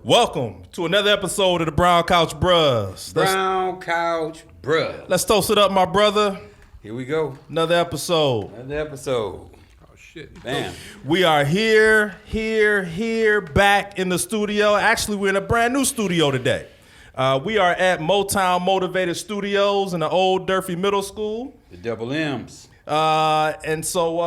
Welcome to another episode of the Brown Couch Bros. Brown Couch Bros. Let's toast it up, my brother. Here we go. Another episode. Oh, shit. Damn. We are here, back in the studio. Actually, we're in a brand new studio today. We are at Motown Motivated Studios in the old Durfee Middle School. The double M's. And so,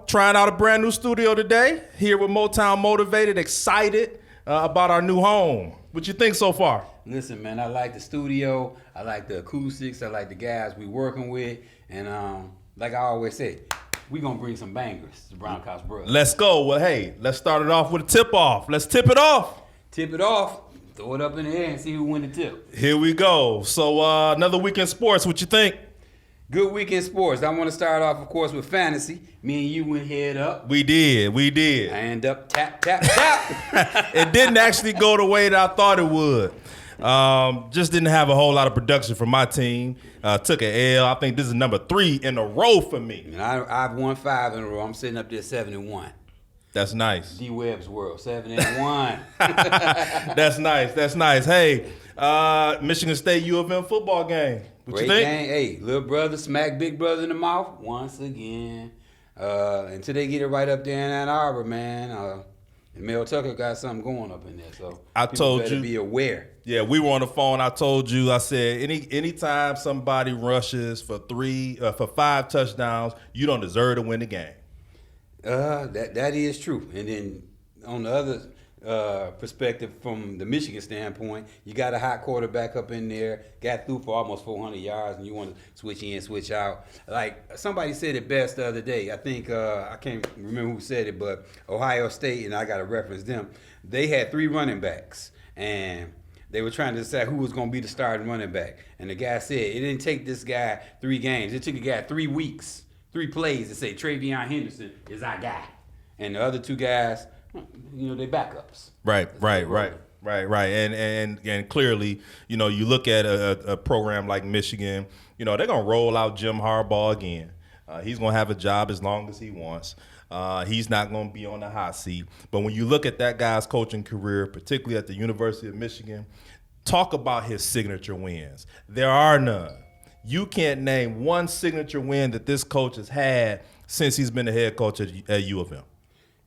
trying out a brand new studio today. Here with Motown Motivated, excited about our new home. What you think so far? Listen, man, I like the studio. I like the acoustics. I like the guys we working with. And like I always say, we going to bring some bangers to Brown Couch Bros. Let's go. Well, hey, let's start it off with a tip-off. Let's tip it off. Tip it off. Throw it up in the air and see who win the tip. Here we go. So another week in sports. What you think? Good week in sports. I want to start off, of course, with fantasy. Me and you went head up. We did. I end up tap, tap, tap. It didn't actually go the way that I thought it would. Just didn't have a whole lot of production from my team. Took an L. I think this is number 3 in a row for me. And I've won 5 in a row. I'm sitting up there 7-1. That's nice. D Webb's world, 7-1. That's nice. Hey, Michigan State U of M football game. What Great you think? game. Hey, little brother smack big brother in the mouth once again. Until they get it right up there in Ann Arbor, man. And Mel Tucker got something going up in there, so I told better you. Be aware. Yeah, we were on the phone. I told you. I said anytime somebody rushes for 5 touchdowns, you don't deserve to win the game. That is true. And then on the other perspective, from the Michigan standpoint, you got a hot quarterback up in there, got through for almost 400 yards, and you want to switch in, switch out. Like somebody said it best the other day. I think I can't remember who said it, but Ohio State, and I got to reference them. They had 3 running backs, and they were trying to decide who was going to be the starting running back. And the guy said it didn't take this guy 3 games. It took a guy 3 weeks, 3 plays to say Travion Henderson is our guy, and the other 2 guys, they backups. Right. And clearly, you look at a program like Michigan, they're going to roll out Jim Harbaugh again. He's going to have a job as long as he wants. He's not going to be on the hot seat. But when you look at that guy's coaching career, particularly at the University of Michigan, talk about his signature wins. There are none. You can't name one signature win that this coach has had since he's been the head coach at U of M.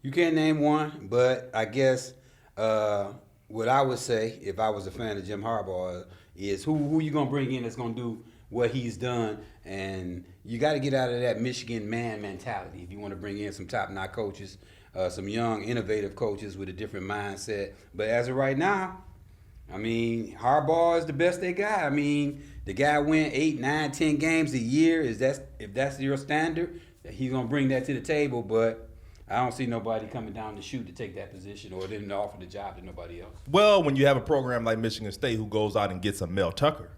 You can't name one, but I guess what I would say if I was a fan of Jim Harbaugh is who you going to bring in that's going to do what he's done. And you got to get out of that Michigan man mentality if you want to bring in some top-notch coaches, some young, innovative coaches with a different mindset. But as of right now, I mean, Harbaugh is the best they got. I mean, the guy win 8, 9, 10 games a year. If that's your standard, he's going to bring that to the table. But I don't see nobody coming down the chute to take that position or didn't offer the job to nobody else. Well, when you have a program like Michigan State who goes out and gets a Mel Tucker,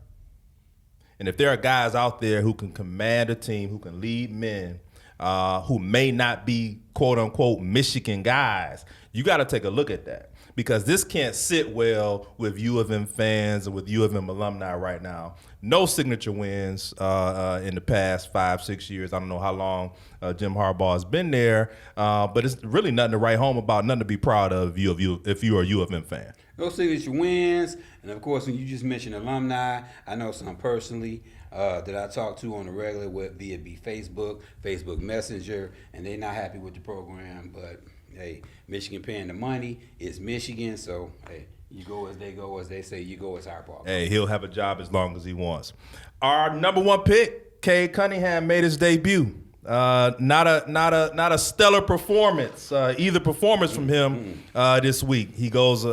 and if there are guys out there who can command a team, who can lead men, who may not be quote-unquote Michigan guys, you got to take a look at that. Because this can't sit well with U of M fans and with U of M alumni right now. No signature wins in the past 5-6 years. I don't know how long Jim Harbaugh has been there, but it's really nothing to write home about, nothing to be proud of if you are a U of M fan. No signature wins, and of course, when you just mentioned alumni, I know some personally that I talk to on the regular via Facebook Messenger, and they're not happy with the program, but hey, Michigan paying the money. It's Michigan, so hey, you go as they go, as they say. You go as Harbaugh. Hey, he'll have a job as long as he wants. Our number 1 pick, Cade Cunningham, made his debut. Not a stellar performance, either performance from him this week. He goes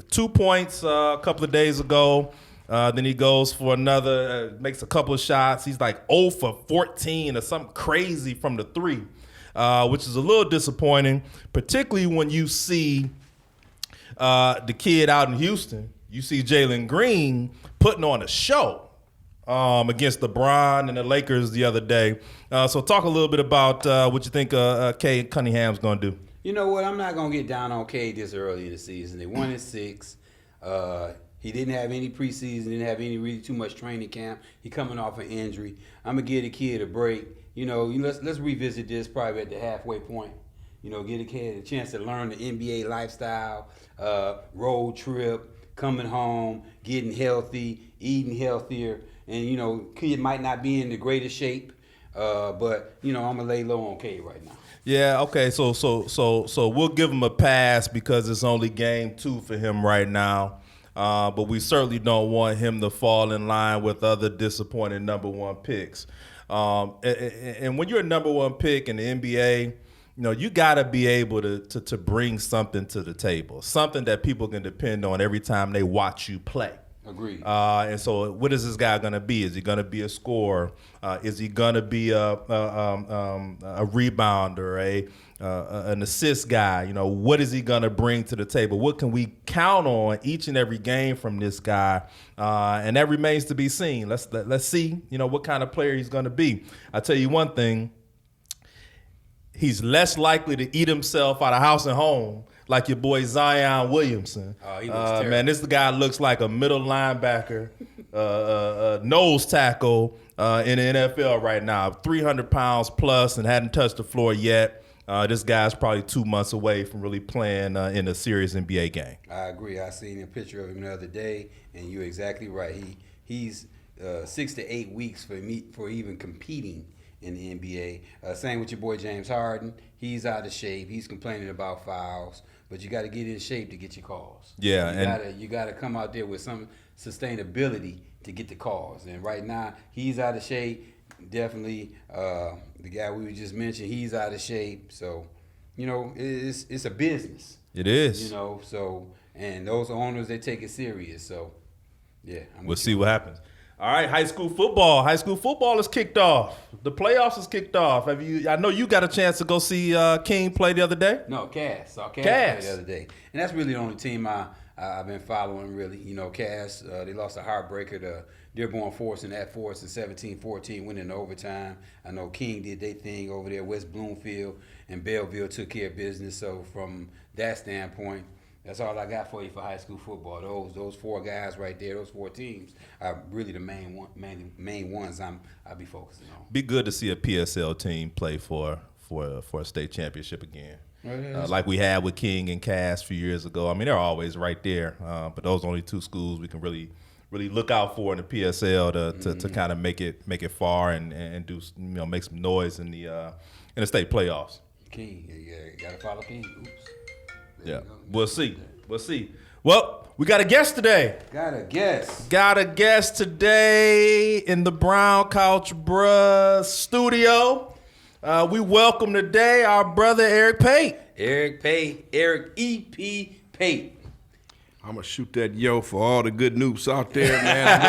2 points a couple of days ago. Then he goes for another, makes a couple of shots. He's like 0 for 14 or something crazy from the 3. Which is a little disappointing, particularly when you see the kid out in Houston. You see Jalen Green putting on a show against LeBron and the Lakers the other day. So talk a little bit about what you think Cade Cunningham's going to do. You know what? I'm not going to get down on Cade this early in the season. They 1-6. He didn't have any preseason, didn't have any really too much training camp. He coming off an injury. I'm going to give the kid a break. Let's revisit this probably at the halfway point. get a kid a chance to learn the NBA lifestyle, road trip, coming home, getting healthy, eating healthier, and kid might not be in the greatest shape, but I'm gonna lay low on K right now. Yeah, okay, so we'll give him a pass because it's only game 2 for him right now. But we certainly don't want him to fall in line with other disappointing number 1 picks. And when you're a number 1 pick in the NBA, you got to be able to bring something to the table, something that people can depend on every time they watch you play. Agreed. And so what is this guy going to be? Is he going to be a scorer? Is he going to be a rebounder, an assist guy? What is he going to bring to the table? What can we count on each and every game from this guy? And that remains to be seen. Let's see, what kind of player he's going to be. I'll tell you one thing. He's less likely to eat himself out of house and home like your boy Zion Williamson. Oh, he looks terrible. Man, this guy looks like a middle linebacker, nose tackle in the NFL right now. 300 pounds plus and hadn't touched the floor yet. This guy's probably 2 months away from really playing in a serious NBA game. I agree. I seen a picture of him the other day, and you're exactly right. He's 6 to 8 weeks for even competing in the NBA. Same with your boy James Harden. He's out of shape. He's complaining about fouls, but you got to get in shape to get your calls. Yeah, you got to come out there with some sustainability to get the calls. And right now, he's out of shape. Definitely, the guy we just mentioned, he's out of shape. So, it's a business. It is. And those owners, they take it serious. So, yeah. We'll see what happens. All right, high school football. High school football is kicked off. The playoffs is kicked off. I know you got a chance to go see King play the other day. No, Cass. Saw Cass play the other day. And that's really the only team I've been following, really. Cass, they lost a heartbreaker to Dearborn Forest and at Forest in 17-14, winning overtime. I know King did their thing over there. West Bloomfield and Belleville took care of business. So from that standpoint, that's all I got for you for high school football. Those 4 guys right there, those 4 teams are really the main ones I'll be focusing on. Be good to see a PSL team play for a state championship again. Like we had with King and Cass a few years ago. I mean, they're always right there, but those are only 2 schools we can really look out for in the PSL to kind of make it far and do make some noise in the state playoffs. King, you gotta follow King. Oops. Yeah, we'll see. Well, we got a guest today. Got a guest today in the Brown Couch Bruh studio. We welcome today our brother Eric Pate. Eric E.P. Pate. I'm going to shoot that yo for all the good noobs out there, man.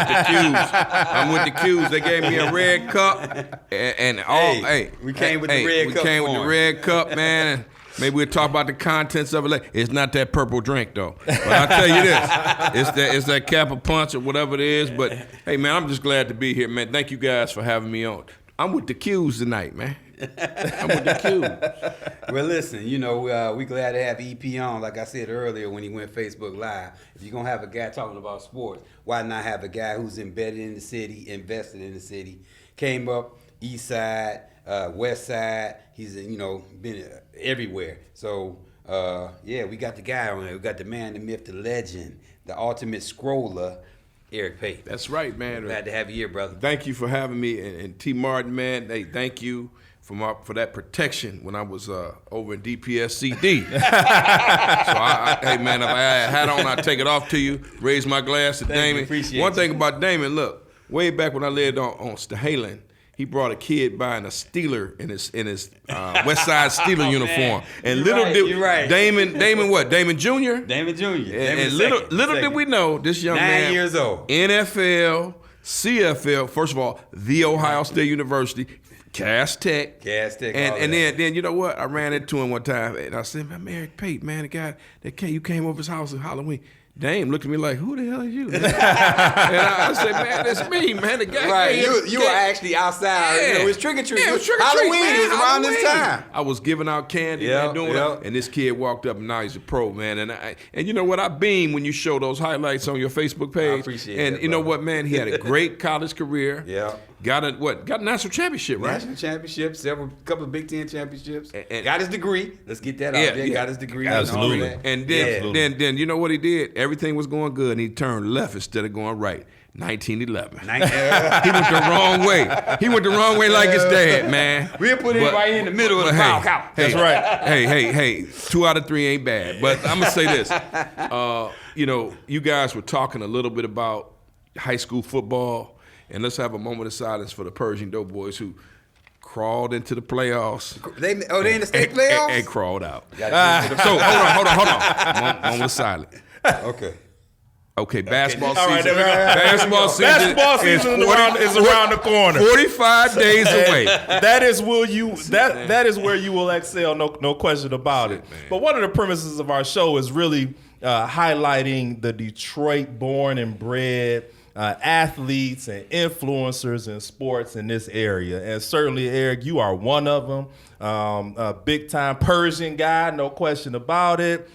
I'm with the Qs. They gave me a red cup. We came with the red cup. We came with the red cup, man. Maybe we'll talk about the contents of it later. It's not that purple drink, though. But I'll tell you this. It's that Kappa Punch or whatever it is. But, hey, man, I'm just glad to be here, man. Thank you guys for having me on. I'm with the Qs tonight, man. I'm with the Qs. Well, listen, we glad to have EP on. Like I said earlier when he went Facebook Live, if you're going to have a guy talking about sports, why not have a guy who's embedded in the city, invested in the city, came up east side, west side. He's, been everywhere. So, we got the guy on there. We got the man, the myth, the legend, the ultimate scroller, Eric Pate. That's right, man. Glad to have you here, brother. Thank you for having me. And T. Martin, man, hey, thank you for that protection when I was over in DPSCD. So, hey, man, if I had a hat on, I'd take it off to you, raise my glass to Damon. One thing about Damon, look, way back when I lived on Stahalan, he brought a kid by in a Steeler in his West Side Steeler uniform. And you're right. Damon what? Damon Jr.? Damon Jr. And little did we know, this young 9 man, years old. NFL, CFL, first of all, The Ohio State University, Cass Tech. And then you know what? I ran into him one time and I said, man, Eric Pate, man, the guy you came over his house on Halloween. Dame looked at me like, who the hell are you? And I said, man, that's me, man. The guy. Right, you were actually outside. Yeah. It was trick or treat. Yeah, it was trick or Halloween. treat, man. It was around this time. I was giving out candy and doing it. And this kid walked up and now he's a pro, man. And you know what? I beam when you show those highlights on your Facebook page. I appreciate it. And you know what, man? He had a great college career. Yeah. Got a national championship, right? National championship, couple of Big Ten championships. And got his degree. Let's get that out there. Got his degree. Absolutely. And then you know what he did? Everything was going good, and he turned left instead of going right. 1911. He went the wrong way. He went the wrong way like his dad, man. We'll put it right in the middle of the foul count. That's right. Hey, 2 out of 3 ain't bad. But I'm gonna say this. You guys were talking a little bit about high school football. And let's have a moment of silence for the Pershing Doughboys who crawled into the playoffs. They in the state playoffs? And crawled out. So hold on. Moment of silence. Okay, basketball season. All right, there we go. Basketball season is around the corner. 45 days away. That is where you will excel, no question about it. But one of the premises of our show is really highlighting the Detroit-born and bred athletes and influencers in sports in this area. And certainly, Eric, you are one of them. A big-time Persian guy, no question about it.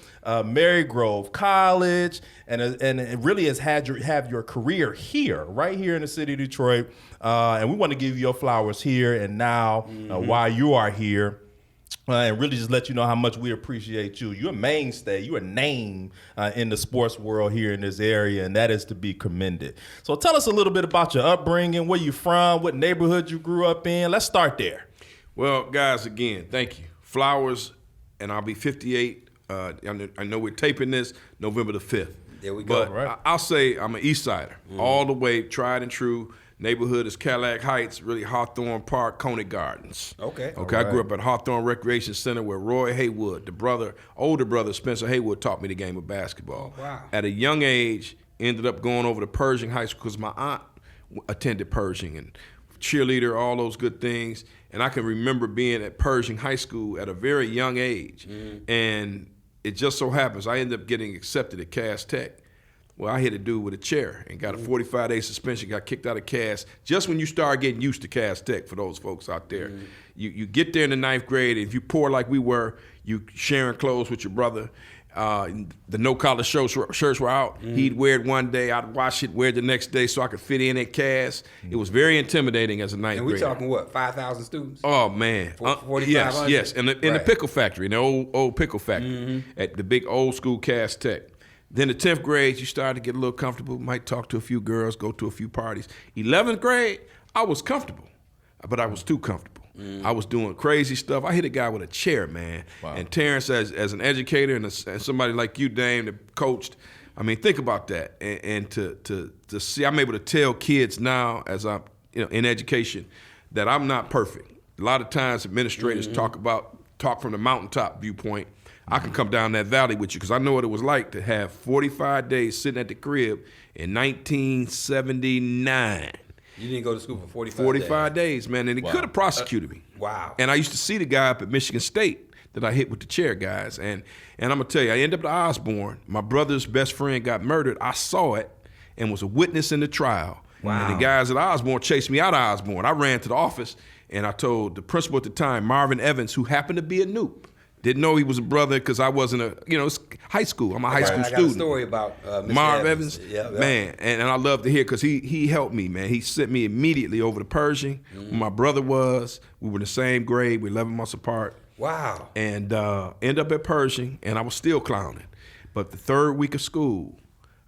Mary Grove College, and it really has have your career here, right here in the city of Detroit. And we want to give you your flowers here and now while you are here. And really just let you know how much we appreciate you. You're a mainstay. You're a name in the sports world here in this area, and that is to be commended. So tell us a little bit about your upbringing, where you from, what neighborhood you grew up in. Let's start there. Well, guys, again, thank you. Flowers, and I'll be 58. I know we're taping this November the 5th. There we go. But right. I'll say I'm an East Sider, all the way, tried and true. Neighborhood is Cadillac Heights, really Hawthorne Park, Coney Gardens. Okay. I grew up at Hawthorne Recreation Center where Roy Haywood, older brother Spencer Haywood, taught me the game of basketball. Oh, wow. At a young age, ended up going over to Pershing High School because my aunt attended Pershing and cheerleader, all those good things. And I can remember being at Pershing High School at a very young age. And it just so happens I ended up getting accepted at Cass Tech. Well, I hit a dude with a chair and got a 45-day suspension, got kicked out of Cass. Just when you start getting used to Cass Tech, for those folks out there. You get there in the 9th grade, and if you poor like we were, you sharing clothes with your brother. The no-collar shirts were out. He'd wear it one day, I'd wash it, wear it the next day so I could fit in at Cass. It was very intimidating as a 9th grader. And we're talking what, 5,000 students? Oh, man. 4,500? Yes. In the pickle factory, in the old pickle factory at the big old school Cass Tech. Then the 10th grade, you started to get a little comfortable, might talk to a few girls, go to a few parties. 11th grade, I was comfortable, but I was too comfortable. I was doing crazy stuff. I hit a guy with a chair, man. Wow. And Terrence, as an educator and somebody like you, Dame, that coached, I mean, think about that. And to see, I'm able to tell kids now, as I'm in education, that I'm not perfect. A lot of times administrators talk from the mountaintop viewpoint. I can come down that valley with you because I know what it was like to have 45 days sitting at the crib in 1979. You didn't go to school for 45 days, man, and he could have prosecuted me. Wow. And I used to see the guy up at Michigan State that I hit with the chair, guys. And I'm going to tell you, I ended up at Osborne. My brother's best friend got murdered. I saw it and was a witness in the trial. Wow. And the guys at Osborne chased me out of Osborne. I ran to the office, and I told the principal at the time, Marvin Evans, who happened to be a noob. Didn't know he was a brother because I wasn't it's high school. I'm a high school student. I got a story about Mr. Marv Evans. Yeah. Man, and I love to hear because he helped me, man. He sent me immediately over to Pershing, where my brother was. We were in the same grade. We're 11 months apart. Wow. And end up at Pershing, and I was still clowning. But the 3rd week of school,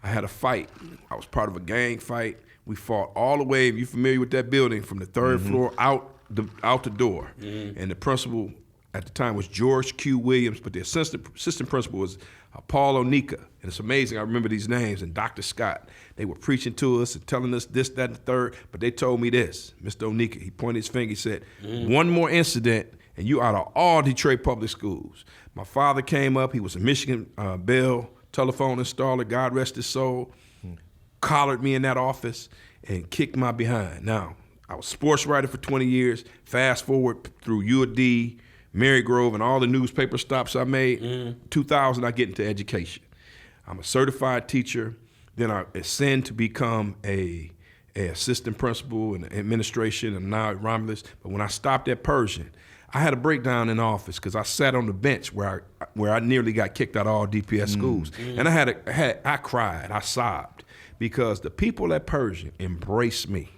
I had a fight. I was part of a gang fight. We fought all the way, if you're familiar with that building, from the 3rd floor out the door. And the principal at the time was George Q. Williams, but the assistant principal was Paul Onika. And it's amazing, I remember these names, and Dr. Scott. They were preaching to us and telling us this, that, and the third, but they told me this, Mr. Onika, he pointed his finger, he said, one more incident, and you out of all Detroit public schools. My father came up, he was a Michigan Bell telephone installer, God rest his soul, collared me in that office and kicked my behind. Now, I was a sports writer for 20 years, fast forward through U of D, Mary Grove, and all the newspaper stops I made. 2000, I get into education. I'm a certified teacher. Then I ascend to become a assistant principal in administration, and now at Romulus. But when I stopped at Pershing, I had a breakdown in office because I sat on the bench where I nearly got kicked out of all DPS schools, and I cried, I sobbed because the people at Pershing embraced me.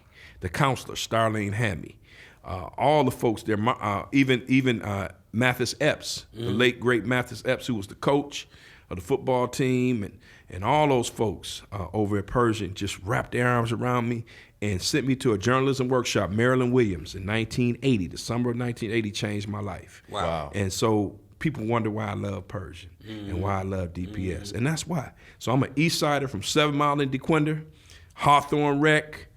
the counselor, Starlene Hammy, all the folks there, even Mathis Epps, the late, great Mathis Epps, who was the coach of the football team, and all those folks over at Pershing just wrapped their arms around me and sent me to a journalism workshop, Marilyn Williams, in 1980. The summer of 1980 changed my life. Wow. And so people wonder why I love Pershing and why I love DPS, and that's why. So I'm an East Sider from 7 Mile and DeQuinder, Hawthorne Rec.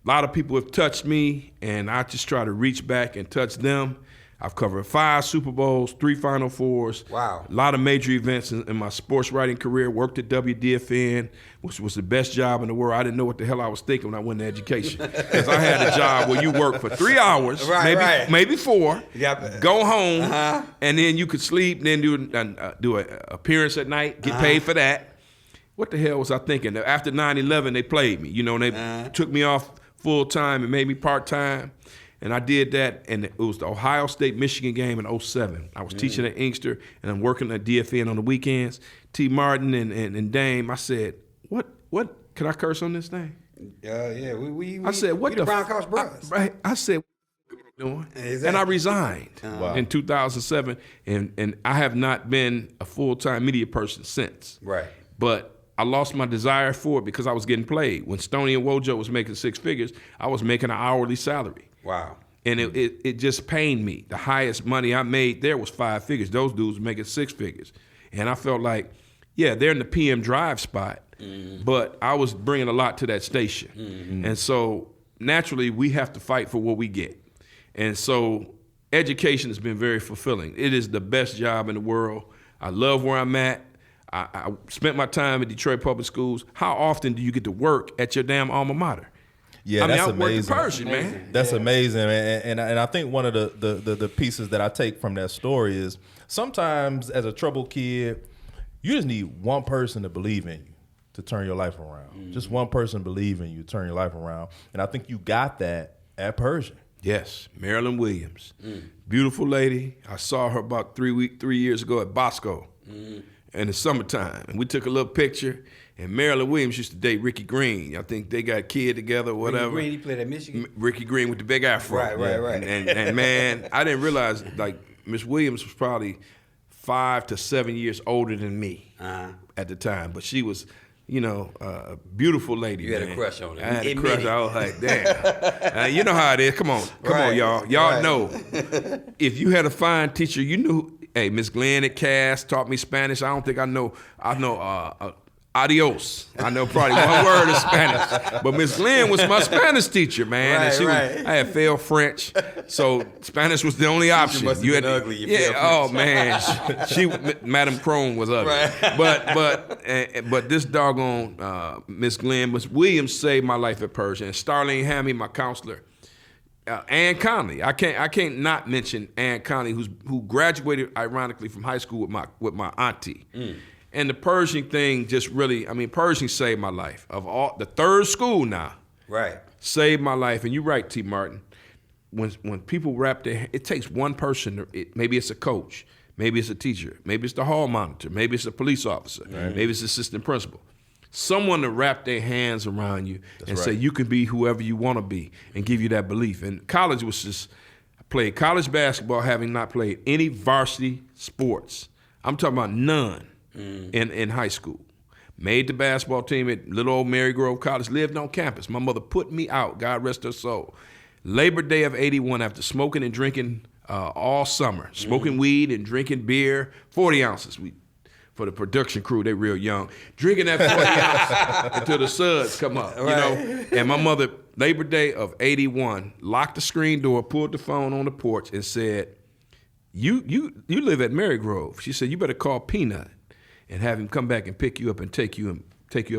A lot of people have touched me, and I just try to reach back and touch them. I've covered 5 Super Bowls, 3 Final Fours. Wow. A lot of major events in my sports writing career. Worked at WDFN, which was the best job in the world. I didn't know what the hell I was thinking when I went to education. Because I had a job where you work for 3 hours, maybe 4, go home, and then you could sleep, and then do an appearance at night, get paid for that. What the hell was I thinking? After 9/11, they played me. You know, they took me off full time and made me part time. And I did that, and it was the Ohio State-Michigan game in 07. I was teaching at Inkster, and I'm working at DFN on the weekends. T. Martin and Dame, I said, what, can I curse on this thing? I said, what we the Brown College brothers. I said, what are you doing? Exactly. And I resigned in 2007, and I have not been a full-time media person since. Right. But I lost my desire for it because I was getting played. When Stoney and Wojo was making 6 figures, I was making an hourly salary. Wow. And it just pained me. The highest money I made there was 5 figures. Those dudes were making 6 figures. And I felt like, yeah, they're in the PM drive spot, but I was bringing a lot to that station. And so naturally, we have to fight for what we get. And so education has been very fulfilling. It is the best job in the world. I love where I'm at. I spent my time at Detroit Public Schools. How often do you get to work at your damn alma mater? Yeah, that's amazing. I worked in Pershing, man. That's amazing, and I think one of the pieces that I take from that story is sometimes as a troubled kid, you just need one person to believe in you to turn your life around. Just one person believe in you to turn your life around, and I think you got that at Pershing. Yes, Marilyn Williams, beautiful lady. I saw her about 3 years ago at Bosco in the summertime, and we took a little picture. And Marilyn Williams used to date Ricky Green. I think they got a kid together or whatever. Ricky Green, he played at Michigan. Ricky Green with the big afro. Right. And man, I didn't realize, like, Miss Williams was probably 5 to 7 years older than me at the time. But she was, a beautiful lady. You had a crush on her. I had a crush. I was like, damn. You know how it is. Come on, y'all. Y'all know. If you had a fine teacher, you knew, hey, Miss Glenn at Cass taught me Spanish. I don't think I know adios. I know probably one word of Spanish. But Miss Glenn was my Spanish teacher, man. I had failed French, so Spanish was the only option. You must have been ugly. You failed oh French. man, Madame Crone was ugly. Right. But this doggone Miss Glenn, Miss Williams saved my life at Pershing. And Starlene Hammy, my counselor. Ann Conley. I can't not mention Ann Conley, who graduated ironically from high school with my auntie. And the Pershing thing just really, Pershing saved my life. Of all, the third school now, saved my life. And you're right, T. Martin. When people wrap their, it takes one person. Maybe it's a coach, maybe it's a teacher, maybe it's the hall monitor, maybe it's a police officer, maybe it's the assistant principal. Someone to wrap their hands around you and say you can be whoever you want to be and give you that belief. And college was just, I played college basketball having not played any varsity sports. I'm talking about none. In high school. Made the basketball team at little old Mary Grove College, lived on campus. My mother put me out, God rest her soul. Labor Day of 81, after smoking and drinking all summer, smoking weed and drinking beer, 40 ounces. For the production crew, they real young. Drinking that 40 ounces until the suds come up, And my mother, Labor Day of 81, locked the screen door, pulled the phone on the porch and said, you live at Mary Grove. She said, you better call Peanut and have him come back and pick you up and take you up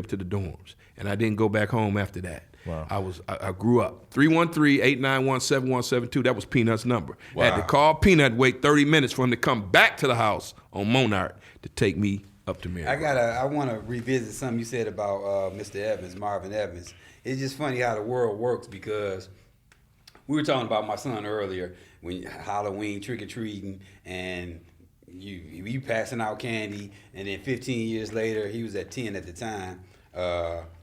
to the dorms. And I didn't go back home after that. Wow. I grew up. 313-891-7172, that was Peanut's number. Wow. I had to call Peanut, wait 30 minutes for him to come back to the house on Monarch to take me up to Mary. I want to revisit something you said about Mr. Evans, Marvin Evans. It's just funny how the world works, because we were talking about my son earlier, when Halloween, trick-or-treating, and you passing out candy, and then 15 years later, he was at 10 at the time,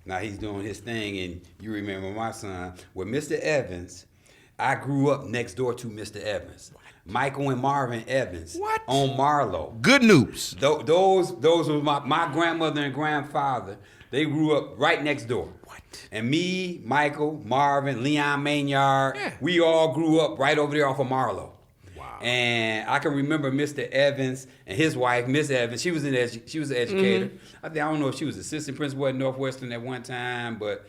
Now he's doing his thing, and you remember my son. With Mr. Evans, I grew up next door to Mr. Evans. Michael and Marvin Evans. What? On Marlowe. Good news. Those were my grandmother and grandfather. They grew up right next door. What? And me, Michael, Marvin, Leon Maynard, Yeah. we all grew up right over there off of Marlowe. Wow. And I can remember Mr. Evans and his wife, Miss Evans. She was an educator. I don't know if she was assistant principal at Northwestern at one time, but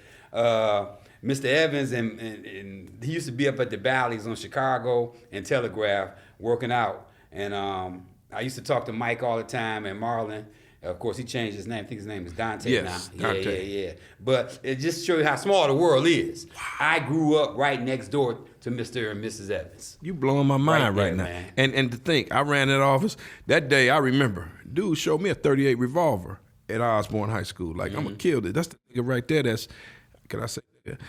Mr. Evans and he used to be up at the Bally's on Chicago and Telegraph working out. And I used to talk to Mike all the time and Marlon. Of course, he changed his name. I think his name is Dante Yes, now. Dante. Yeah. But it just shows you how small the world is. Wow. I grew up right next door to Mr. and Mrs. Evans. You blowing my mind right there, now. man. And to think, I ran that office. That day, I remember, dude showed me a .38 revolver at Osborne High School. Like, I'm going to kill it. That's the nigga right there that's, can I say that?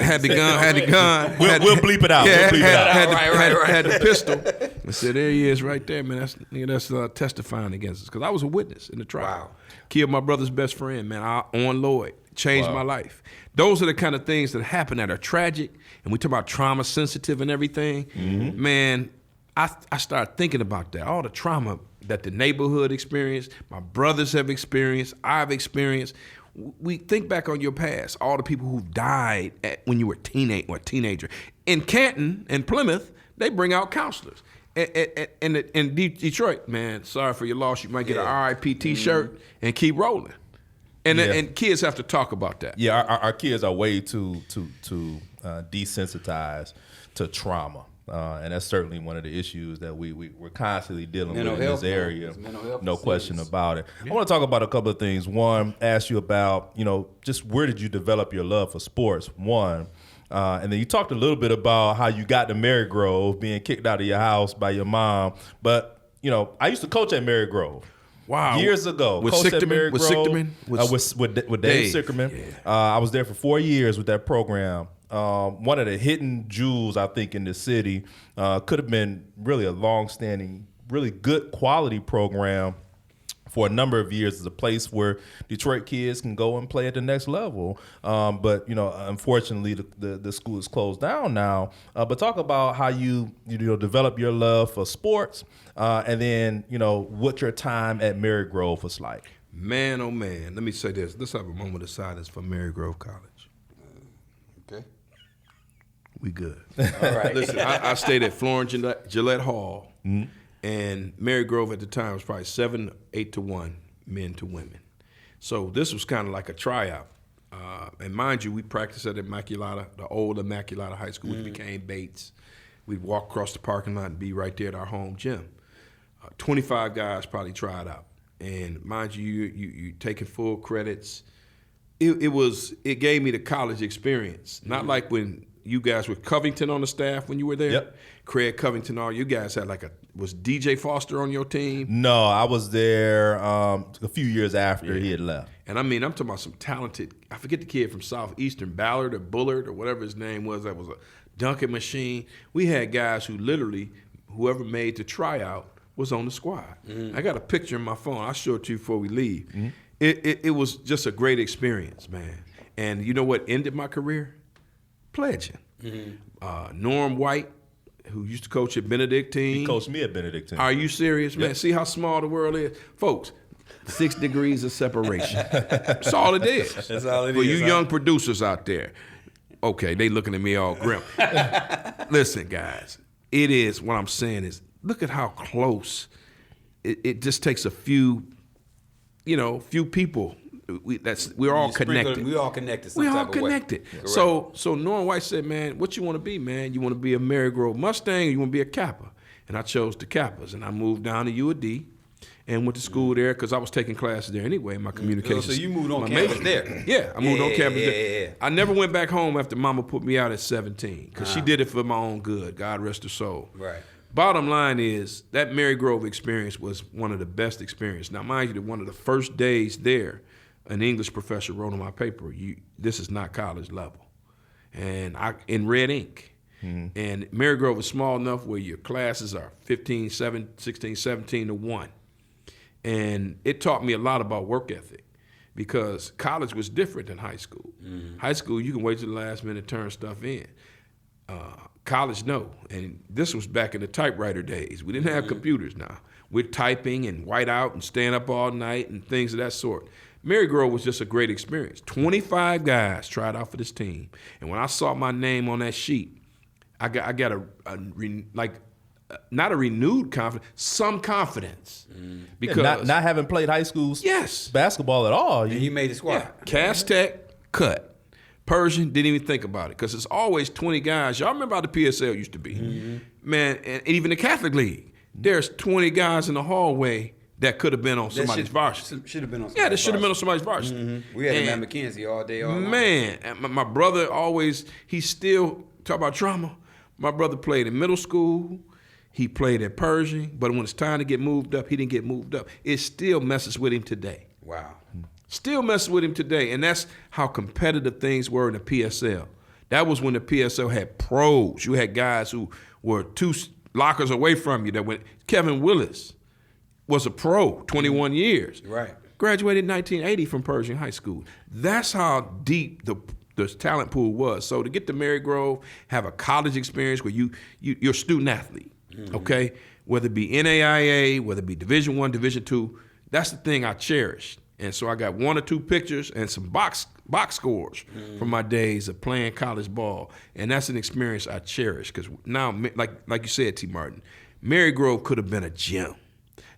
Had the gun. We'll bleep it out. Yeah, We'll bleep it out. had the pistol. I said, there he is right there, man. That's testifying against us. Because I was a witness in the trial. Wow. Killed my brother's best friend, man, on Lloyd. Changed my life. Those are the kind of things that happen that are tragic. And we talk about trauma sensitive and everything. Mm-hmm. Man, I started thinking about that. All the trauma that the neighborhood experienced, my brothers have experienced, I've experienced. We think back on your past, all the people who died when you were a teenager. In Canton and Plymouth, they bring out counselors. In Detroit, man, sorry for your loss. You might get an RIP T-shirt and keep rolling. And kids have to talk about that. Yeah, our kids are way too desensitized to trauma. And that's certainly one of the issues that we're constantly dealing with in this area. No question about it. Yeah. I want to talk about a couple of things. One, ask you about, just where did you develop your love for sports? One. And then you talked a little bit about how you got to Marygrove, being kicked out of your house by your mom. But, I used to coach at Marygrove. Wow. Years ago. With coached at Sickerman? Marygrove. With Dave Sickerman. Yeah. I was there for 4 years with that program. One of the hidden jewels, I think, in the city. Could have been really a long-standing, really good quality program for a number of years. It's a place where Detroit kids can go and play at the next level. But unfortunately, the school is closed down now. But talk about how you develop your love for sports, and then what your time at Marygrove was like. Man, oh man, let me say this. Let's have a moment of silence for Marygrove College. Okay. We good. All right. Listen, I stayed at Florence Gillette Hall, and Marygrove at the time was probably 7-8 to 1 men to women. So this was kind of like a tryout. And mind you, we practiced at Immaculata, the old Immaculata High School, which became Bates. We'd walk across the parking lot and be right there at our home gym. 25 guys probably tried out. And mind you, you taking full credits. It gave me the college experience. Not like when you guys were Covington on the staff when you were there. Yep. Craig Covington, all you guys had was DJ Foster on your team? No, I was there a few years after he had left. And I'm talking about some talented, I forget the kid from Southeastern, Ballard or Bullard or whatever his name was, that was a dunking machine. We had guys who literally, whoever made the tryout was on the squad. Mm-hmm. I got a picture in my phone. I'll show it to you before we leave. Mm-hmm. It was just a great experience, man. And you know what ended my career? Pledging. Mm-hmm. Norm White, who used to coach at Benedictine. He coached me at Benedictine. Are you serious, man? Yep. See how small the world is? Folks, 6 degrees of separation. That's all it is. That's all it is. For you young producers out there. Okay, they looking at me all grim. Listen, guys, it is, what I'm saying is, look at how close. It just takes a few people. We're all connected. We all connected. We all connected. So Norm White said, "Man, what you want to be, man? You want to be a Marygrove Mustang, or you want to be a Kappa?" And I chose the Kappas, and I moved down to UAD and went to school there because I was taking classes there anyway. My communications. So you moved on campus there? Yeah, I moved on campus there. Yeah. I never went back home after Mama put me out at 17 because she did it for my own good. God rest her soul. Right. Bottom line is that Marygrove experience was one of the best experiences. Now, mind you, that one of the first days there, an English professor wrote on my paper, this is not college level. And in red ink. Mm-hmm. And Marygrove is small enough where your classes are 16, 17 to 1. And it taught me a lot about work ethic. because college was different than high school. High school, you can wait till the last minute to turn stuff in. College, no. And this was back in the typewriter days. We didn't have computers now. We're typing and white out and staying up all night and things of that sort. Mary Grove was just a great experience. 25 guys tried out for this team. And when I saw my name on that sheet, I got not a renewed confidence, some confidence. Because not having played high school basketball at all. And you made the squad. Yeah, Cass Tech, cut. Persian, didn't even think about it because it's always 20 guys. Y'all remember how the PSL used to be. Man, and even the Catholic League, there's 20 guys in the hallway that could have been on somebody's varsity. Should have been on somebody's varsity. Yeah, that should have been on somebody's varsity. We had Matt McKenzie all day, all night. Man, and my brother always, he still, talk about trauma, my brother played in middle school, he played in Pershing, but when it's time to get moved up, he didn't get moved up. It still messes with him today. Wow. Still messes with him today, and that's how competitive things were in the PSL. That was when the PSL had pros. You had guys who were 2 lockers away from you. That went. Kevin Willis was a pro, 21 years. Right. Graduated in 1980 from Pershing High School. That's how deep the talent pool was. So to get to Mary Grove, have a college experience where you're a student athlete, okay? Whether it be NAIA, whether it be Division I, Division II, that's the thing I cherished. And so I got 1 or 2 pictures and some box scores from my days of playing college ball. And that's an experience I cherish because now, like you said, T. Martin, Mary Grove could have been a gym.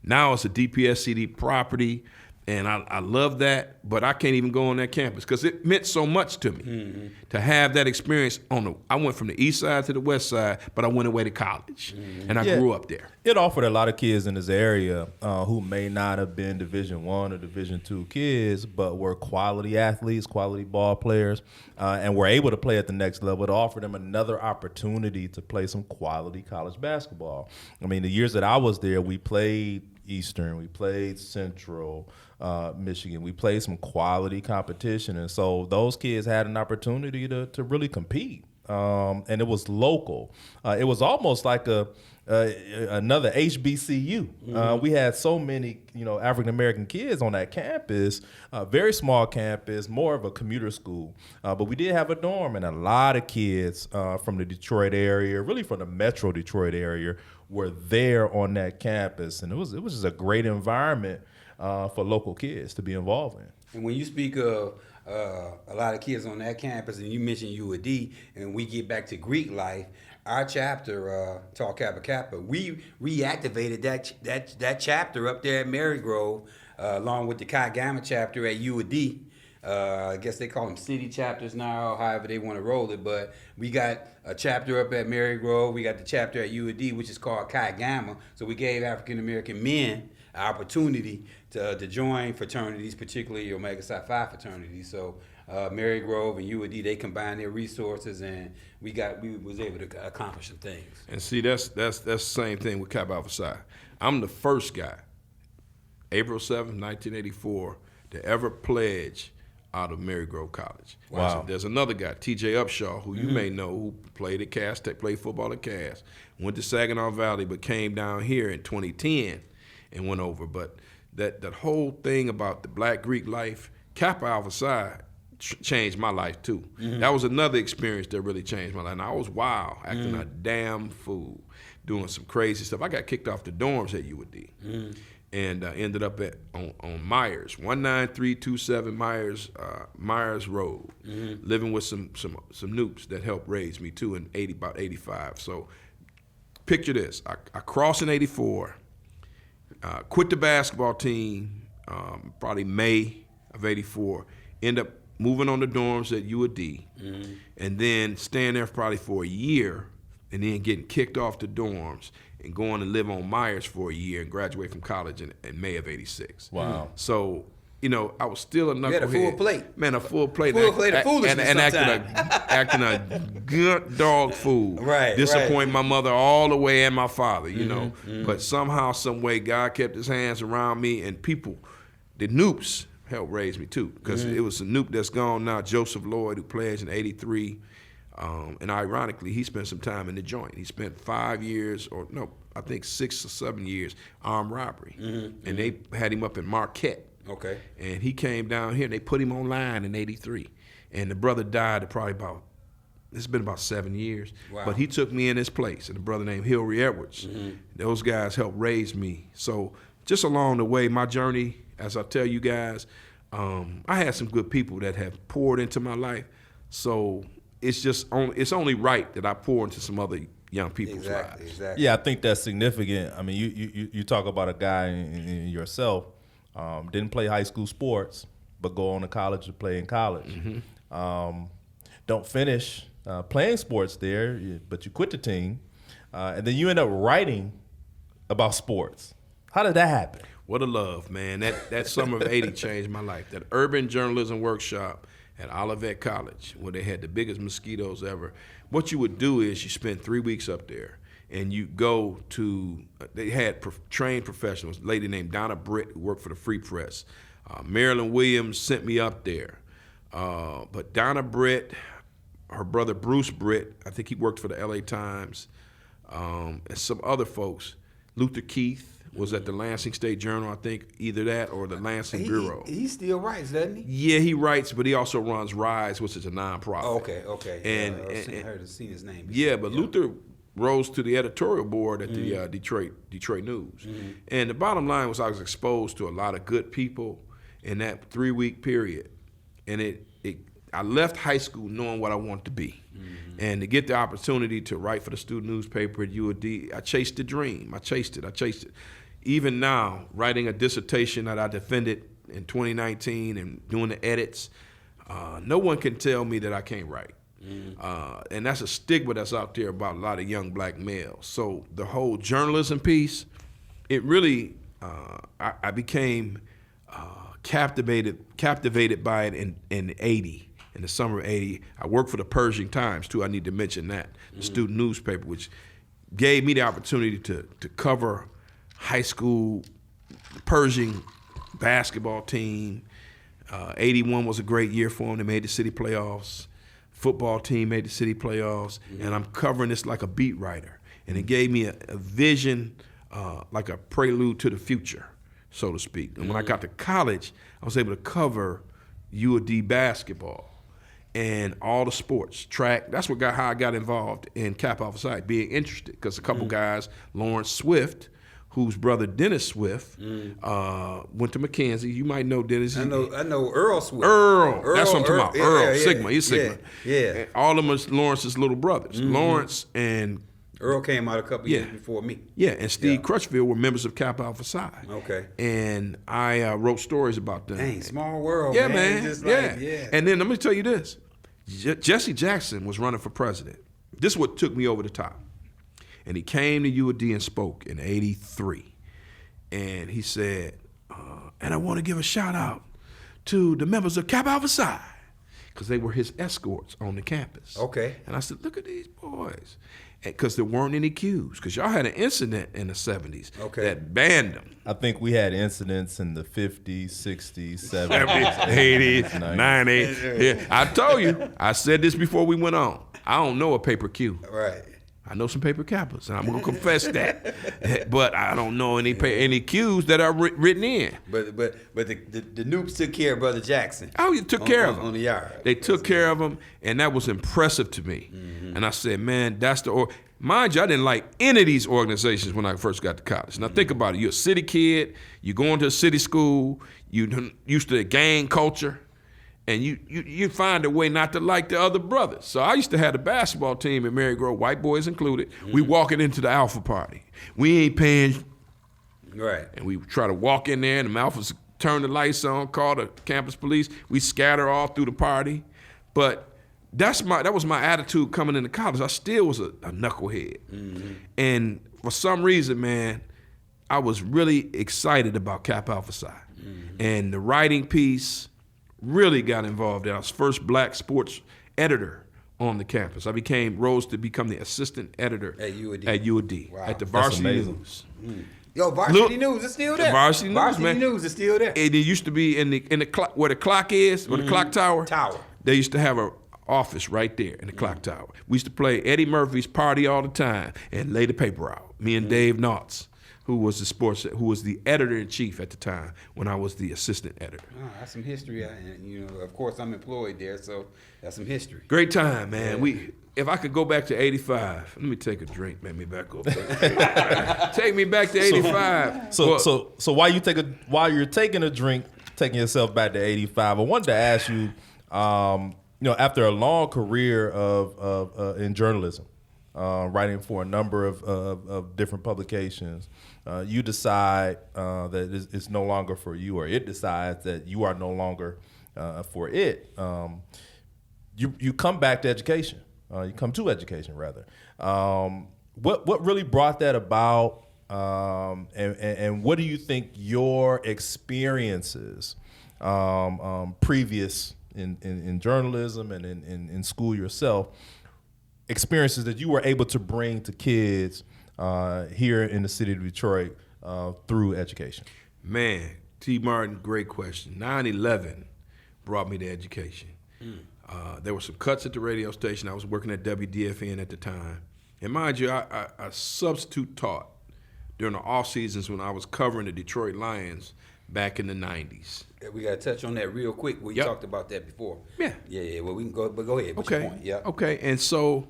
Now it's a DPSCD property, and I love that, but I can't even go on that campus because it meant so much to me to have that experience. I went from the east side to the west side, but I went away to college, and I grew up there. It offered a lot of kids in this area who may not have been Division I or Division II kids, but were quality athletes, quality ball players, and were able to play at the next level. It offered them another opportunity to play some quality college basketball. I mean, the years that I was there, we played Eastern, we played Central, Michigan. We played some quality competition, and so those kids had an opportunity to really compete. And it was local. It was almost like another HBCU. We had so many, African American kids on that campus. Very small campus, more of a commuter school. But we did have a dorm, and a lot of kids from the Detroit area, really from the Metro Detroit area, were there on that campus, and it was just a great environment for local kids to be involved in. And when you speak of a lot of kids on that campus, and you mentioned UAD, and we get back to Greek life, our chapter, Tau Kappa Kappa, we reactivated that chapter up there at Mary Grove, along with the Chi Gamma chapter at UAD. I guess they call them city chapters now, however they want to roll it. But we got a chapter up at Mary Grove. We got the chapter at UAD, which is called Chi Gamma. So we gave African American men an opportunity to join fraternities, particularly Omega Psi Phi fraternities. So Mary Grove and UAD, they combined their resources, and we was able to accomplish some things. And see, that's the same thing with Kappa Alpha Psi. I'm the first guy, April 7th, 1984, to ever pledge out of Mary Grove College. Wow. There's another guy, T.J. Upshaw, who you may know, who played at Cass Tech, played football at Cass, went to Saginaw Valley, but came down here in 2010 and went over. But that whole thing about the Black Greek life, Kappa Alpha Psi changed my life too. That was another experience that really changed my life. And I was wild, acting a damn fool, doing some crazy stuff. I got kicked off the dorms at UAD. And ended up on Myers, 19327 Myers Road, living with some noobs that helped raise me too in about 85. So picture this: I crossed in 84, quit the basketball team, probably May of 84, end up moving on the dorms at UAD, and then staying there probably for a year, and then getting kicked off the dorms and going to live on Myers for a year and graduate from college in May of 86. Wow. So, I was still a knucklehead. You had a full plate. Man, a full plate. Full plate of foolishness and acting a good dog fool. Right, Disappointing my mother all the way and my father, But somehow, some way, God kept his hands around me, and people, the Noops, helped raise me too. Because it was a Noop that's gone now, Joseph Lloyd, who pledged in 83. And ironically, he spent some time in the joint. He spent 5 years, I think 6 or 7 years, armed robbery. And they had him up in Marquette. Okay. And he came down here, and they put him online in '83. And the brother died at probably it's been about 7 years. Wow. But he took me in his place, and a brother named Hillary Edwards. Those guys helped raise me. So just along the way, my journey, as I tell you guys, I had some good people that have poured into my life. So it's only right that I pour into some other young people's lives. Exactly. Yeah, I think that's significant. I mean, you talk about a guy in yourself, didn't play high school sports, but go on to college to play in college. Don't finish playing sports there, but you quit the team, and then you end up writing about sports. How did that happen? What a love, man. That summer of '80 changed my life. That urban journalism workshop at Olivet College, where they had the biggest mosquitoes ever. What you would do is you spend 3 weeks up there, and you go to, they had trained professionals, a lady named Donna Britt, who worked for the Free Press. Marilyn Williams sent me up there. But Donna Britt, her brother Bruce Britt, I think he worked for the LA Times, and some other folks. Luther Keith was at the Lansing State Journal, I think, either that or the Lansing Bureau. He still writes, doesn't he? Yeah, he writes, but he also runs Rise, which is a nonprofit. Oh, okay. And I heard his name. Yeah, but Luther rose to the editorial board at the Detroit News. And the bottom line was I was exposed to a lot of good people in that 3-week period. And I left high school knowing what I wanted to be. And to get the opportunity to write for the student newspaper at UD, I chased the dream. I chased it. Even now, writing a dissertation that I defended in 2019 and doing the edits, no one can tell me that I can't write. And that's a stigma that's out there about a lot of young black males. So the whole journalism piece, it really, I became captivated by it in '80. In the summer of '80, I worked for the Pershing Times too. I need to mention that, the student newspaper, which gave me the opportunity to cover high school Pershing basketball team. '81 was a great year for them. They made the city playoffs. Football team made the city playoffs, and I'm covering this like a beat writer. And it gave me a vision, like a prelude to the future, so to speak. And when I got to college, I was able to cover UD basketball and all the sports, track. That's how I got involved in Cap Alpha Psi, being interested, because a couple guys, Lawrence Swift, whose brother Dennis Swift went to Mackenzie. You might know Dennis. I know Earl Swift. Earl. That's what I'm talking about. Earl, Sigma. He's Sigma. Yeah. And all of them are Lawrence's little brothers. Lawrence and Earl came out a couple years before me. Yeah, and Steve Crutchfield were members of Kappa Alpha Psi. Okay. And I wrote stories about them. Dang, small world, yeah, man. man. Just Yeah. And then let me tell you this. Jesse Jackson was running for president. This is what took me over the top. And he came to UAD and spoke in '83. And he said, and I want to give a shout out to the members of Kappa Alpha Psi, because they were his escorts on the campus. Okay. And I said, look at these boys. Because there weren't any cues. Because y'all had an incident in the 70s that banned them. I think we had incidents in the 50s, 60s, 70s, 80s, 90s. Yeah. I told you, I said this before we went on. I don't know a paper cue. Right. I know some paper Kappas, and I'm going to confess that. But I don't know any cues that are written in. But the Noops took care of Brother Jackson. Oh, you took care of him. On the yard. They took care of him, and that was impressive to me. And I said, man, that's mind you, I didn't like any of these organizations when I first got to college. Now think about it. You're a city kid. You're going to a city school. You used to gang culture. And you find a way not to like the other brothers. So I used to have the basketball team in Mary Grove, white boys included. We walking into the Alpha party. We ain't paying. Right. And we try to walk in there, and the Alphas turn the lights on, call the campus police. We scatter all through the party. But that was my attitude coming into college. I still was a knucklehead. And for some reason, man, I was really excited about Kappa Alpha Psi. And the writing piece really got involved. I was first black sports editor on the campus. I rose to become the assistant editor at UAD. Wow. At the Varsity News. Yo, Varsity News is still there. Varsity News is still there. It used to be in the clock, where the clock is, where the clock tower. They used to have an office right there in the clock tower. We used to play Eddie Murphy's Party All the Time and lay the paper out. Me and Dave Knotts. who was the editor-in-chief at the time when I was the assistant editor. Oh, that's some history. And of course, I'm employed there, so that's some history. Great time, man. If I could go back to 85, let me take a drink, make me back up. Take me back to 85. So while you're taking a drink, taking yourself back to 85, I wanted to ask you, after a long career in journalism, writing for a number of different publications, you decide that it's no longer for you, or it decides that you are no longer for it. You come back to education. You come to education, rather. What really brought that about, and what do you think your experiences previous in journalism and in school yourself, experiences that you were able to bring to kids here in the city of Detroit through education? Man, T. Martin, great question. 9/11 brought me to education. There were some cuts at the radio station. I was working at WDFN at the time. And mind you, I substitute taught during the off seasons when I was covering the Detroit Lions back in the 90s. We got to touch on that real quick. We talked about that before. Yeah. Well, we can go, but go ahead. What's your point? Yeah. Okay. And so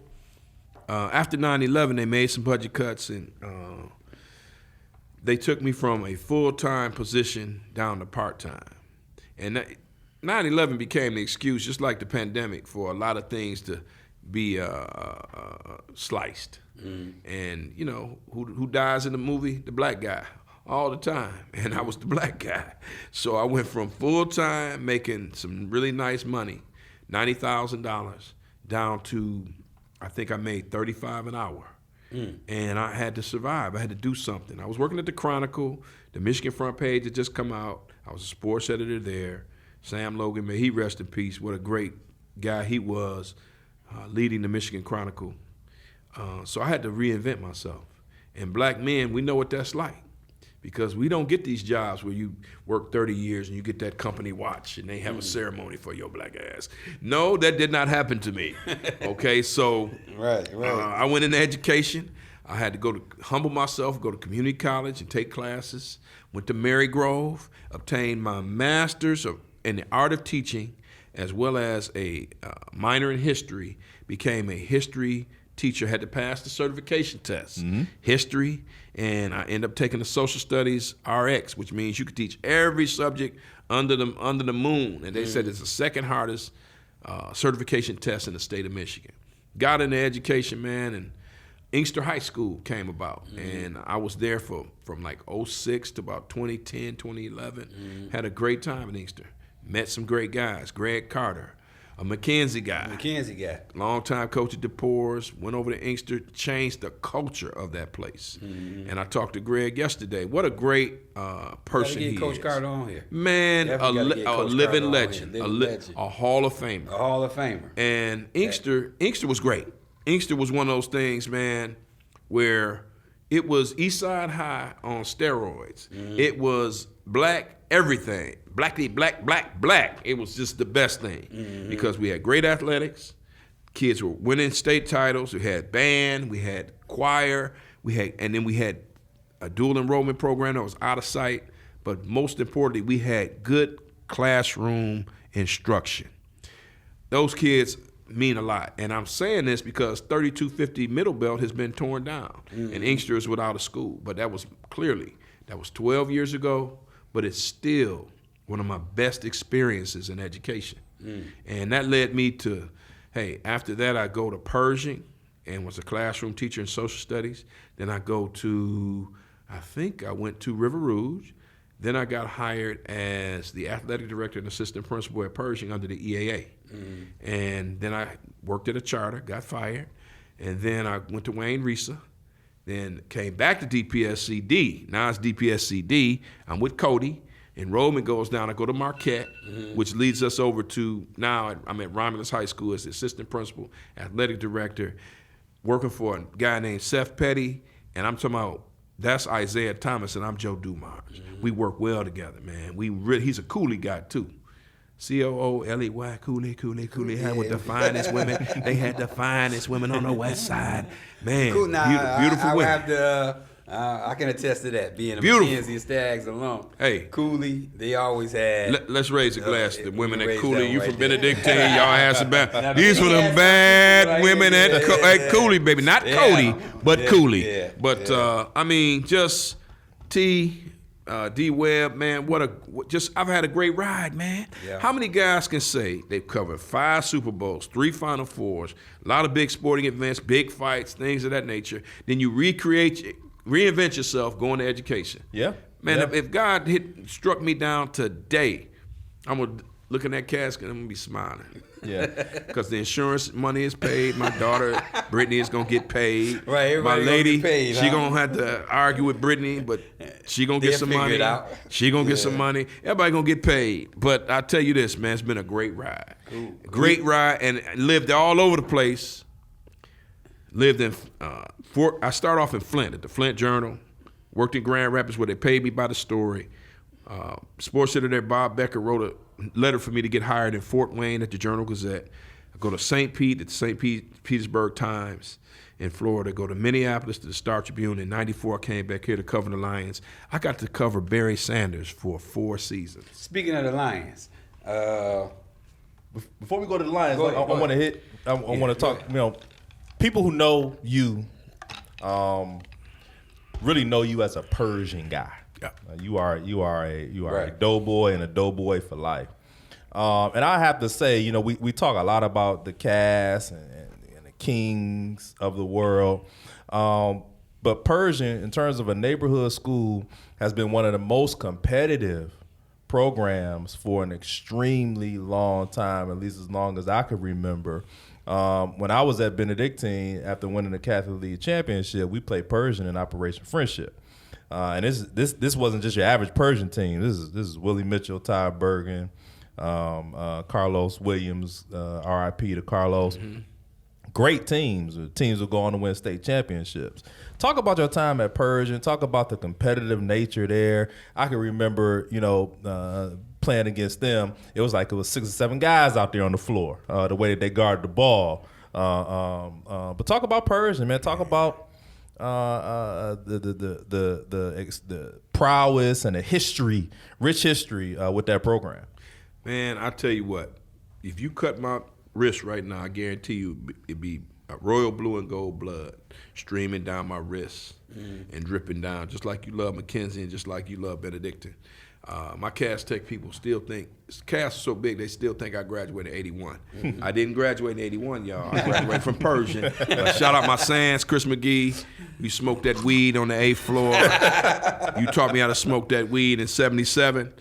after 9/11, they made some budget cuts, and they took me from a full-time position down to part-time. And 9/11 became the excuse, just like the pandemic, for a lot of things to be sliced. And who dies in the movie? The black guy, all the time. And I was the black guy. So I went from full-time, making some really nice money, $90,000, down to, I think I made $35 an hour. And I had to survive. I had to do something. I was working at the Chronicle. The Michigan Front Page had just come out. I was a sports editor there. Sam Logan, may he rest in peace. What a great guy he was, leading the Michigan Chronicle. So I had to reinvent myself. And black men, we know what that's like, because we don't get these jobs where you work 30 years and you get that company watch and they have a ceremony for your black ass. No, that did not happen to me. Okay, so right. I went into education. I had to humble myself, go to community college and take classes. Went to Marygrove, obtained my master's in the art of teaching, as well as a minor in history, became a history teacher, had to pass the certification test, history, and I ended up taking the social studies RX, which means you could teach every subject under the moon. And they said it's the second hardest certification test in the state of Michigan. Got into education, man, and Inkster High School came about, and I was there from like 06 to about 2010, 2011. Had a great time in Inkster. Met some great guys, Greg Carter, a McKenzie guy. Long-time coach at DePores, went over to Inkster, changed the culture of that place. And I talked to Greg yesterday. What a great person he is. Coach Carter on here. Man, a living legend, a Hall of Famer. A Hall of Famer. And Inkster was great. Inkster was one of those things, man, where it was Eastside High on steroids. It was black everything. Blackity, black. It was just the best thing because we had great athletics. Kids were winning state titles. We had band. We had choir. And then we had a dual enrollment program that was out of sight. But most importantly, we had good classroom instruction. Those kids mean a lot. And I'm saying this because 3250 Middle Belt has been torn down and Inkster is without a school. But that was 12 years ago, but it's still one of my best experiences in education. And that led me to, after that I go to Pershing and was a classroom teacher in social studies. Then I went to River Rouge. Then I got hired as the athletic director and assistant principal at Pershing under the EAA. And then I worked at a charter, got fired. And then I went to Wayne Risa. Then came back to DPSCD. Now it's DPSCD. I'm with Cody. Enrollment goes down. I go to Marquette, which leads us over to now I'm at Romulus High School as the assistant principal, athletic director, working for a guy named Seth Petty. And I'm talking about, that's Isaiah Thomas and I'm Joe Dumars. We work well together, man. He's a coolie guy too. COOLEY, Cooley, had with the finest women. They had the finest women on the west side. Man, Cool. Now, beautiful I women. have to I can attest to that. Being a Beautiful. Mackenzie Staggs alum. Hey. Cooley, they always had. Let's raise a glass to the women at raise Cooley. that You right from there. Benedictine, y'all had some Now, bad. These were they them had some bad people right women here. at Cooley, baby. Not Yeah. Cody, but Yeah, Cooley. yeah, But yeah. I mean, just D Webb, man. I've had a great ride, man. Yeah. How many guys can say they've covered 5 Super Bowls, 3 Final Fours, a lot of big sporting events, big fights, things of that nature? Then you reinvent yourself, going to education. Yeah. Man, Yeah. if God struck me down today, I'm going to look in that casket and I'm going to be smiling. Yeah. Because the insurance money is paid. My daughter, Brittany, is going to get paid. Right, My everybody gonna lady, get paid, she huh? going to have to argue with Brittany, but she going to get They'll some figure money. it out. She going to get some money. Everybody going to get paid. But I tell you this, man, it's been a great ride. Great ride, and lived all over the place. Lived in I started off in Flint at the Flint Journal. Worked in Grand Rapids where they paid me by the story. Sports editor there, Bob Becker, wrote a letter for me to get hired in Fort Wayne at the Journal Gazette. I go to St. Pete at the St. Petersburg Times in Florida. Go to Minneapolis to the Star Tribune. In '94, I came back here to cover the Lions. I got to cover Barry Sanders for 4 seasons. Speaking of the Lions, Before we go to the Lions, Go ahead, I go want to ahead. hit. I want to talk. You know, people who know you, really know you as a Persian guy. Yeah. You are a Right. doughboy and a doughboy for life. And I have to say, you know, we talk a lot about the cast and the kings of the world. But Persian, in terms of a neighborhood school, has been one of the most competitive programs for an extremely long time, at least as long as I could remember. When I was at Benedictine, after winning the Catholic League championship, we played Persian in Operation Friendship. And this wasn't just your average Persian team. This is Willie Mitchell, Ty Bergen, Carlos Williams, R.I.P. to Carlos. Mm-hmm. Great teams. Teams will go on to win state championships. Talk about your time at Persian. Talk about the competitive nature there. I can remember, you know, playing against them. It was 6 or 7 guys out there on the floor. The way that they guarded the ball. But talk about Persian, man. Talk about the prowess and the history, rich history with that program. Man, I tell you what, if you cut my wrist right now, I guarantee you it'd be a royal blue and gold blood streaming down my wrist and dripping down, just like you love Mackenzie and just like you love Benedictine. My Cass Tech people still think, Cass is so big, they still think I graduated in 81. I didn't graduate in 81, y'all. I graduated from Persian. Shout out my Sands, Chris McGee. You smoked that weed on the 8th floor. You taught me how to smoke that weed in 77.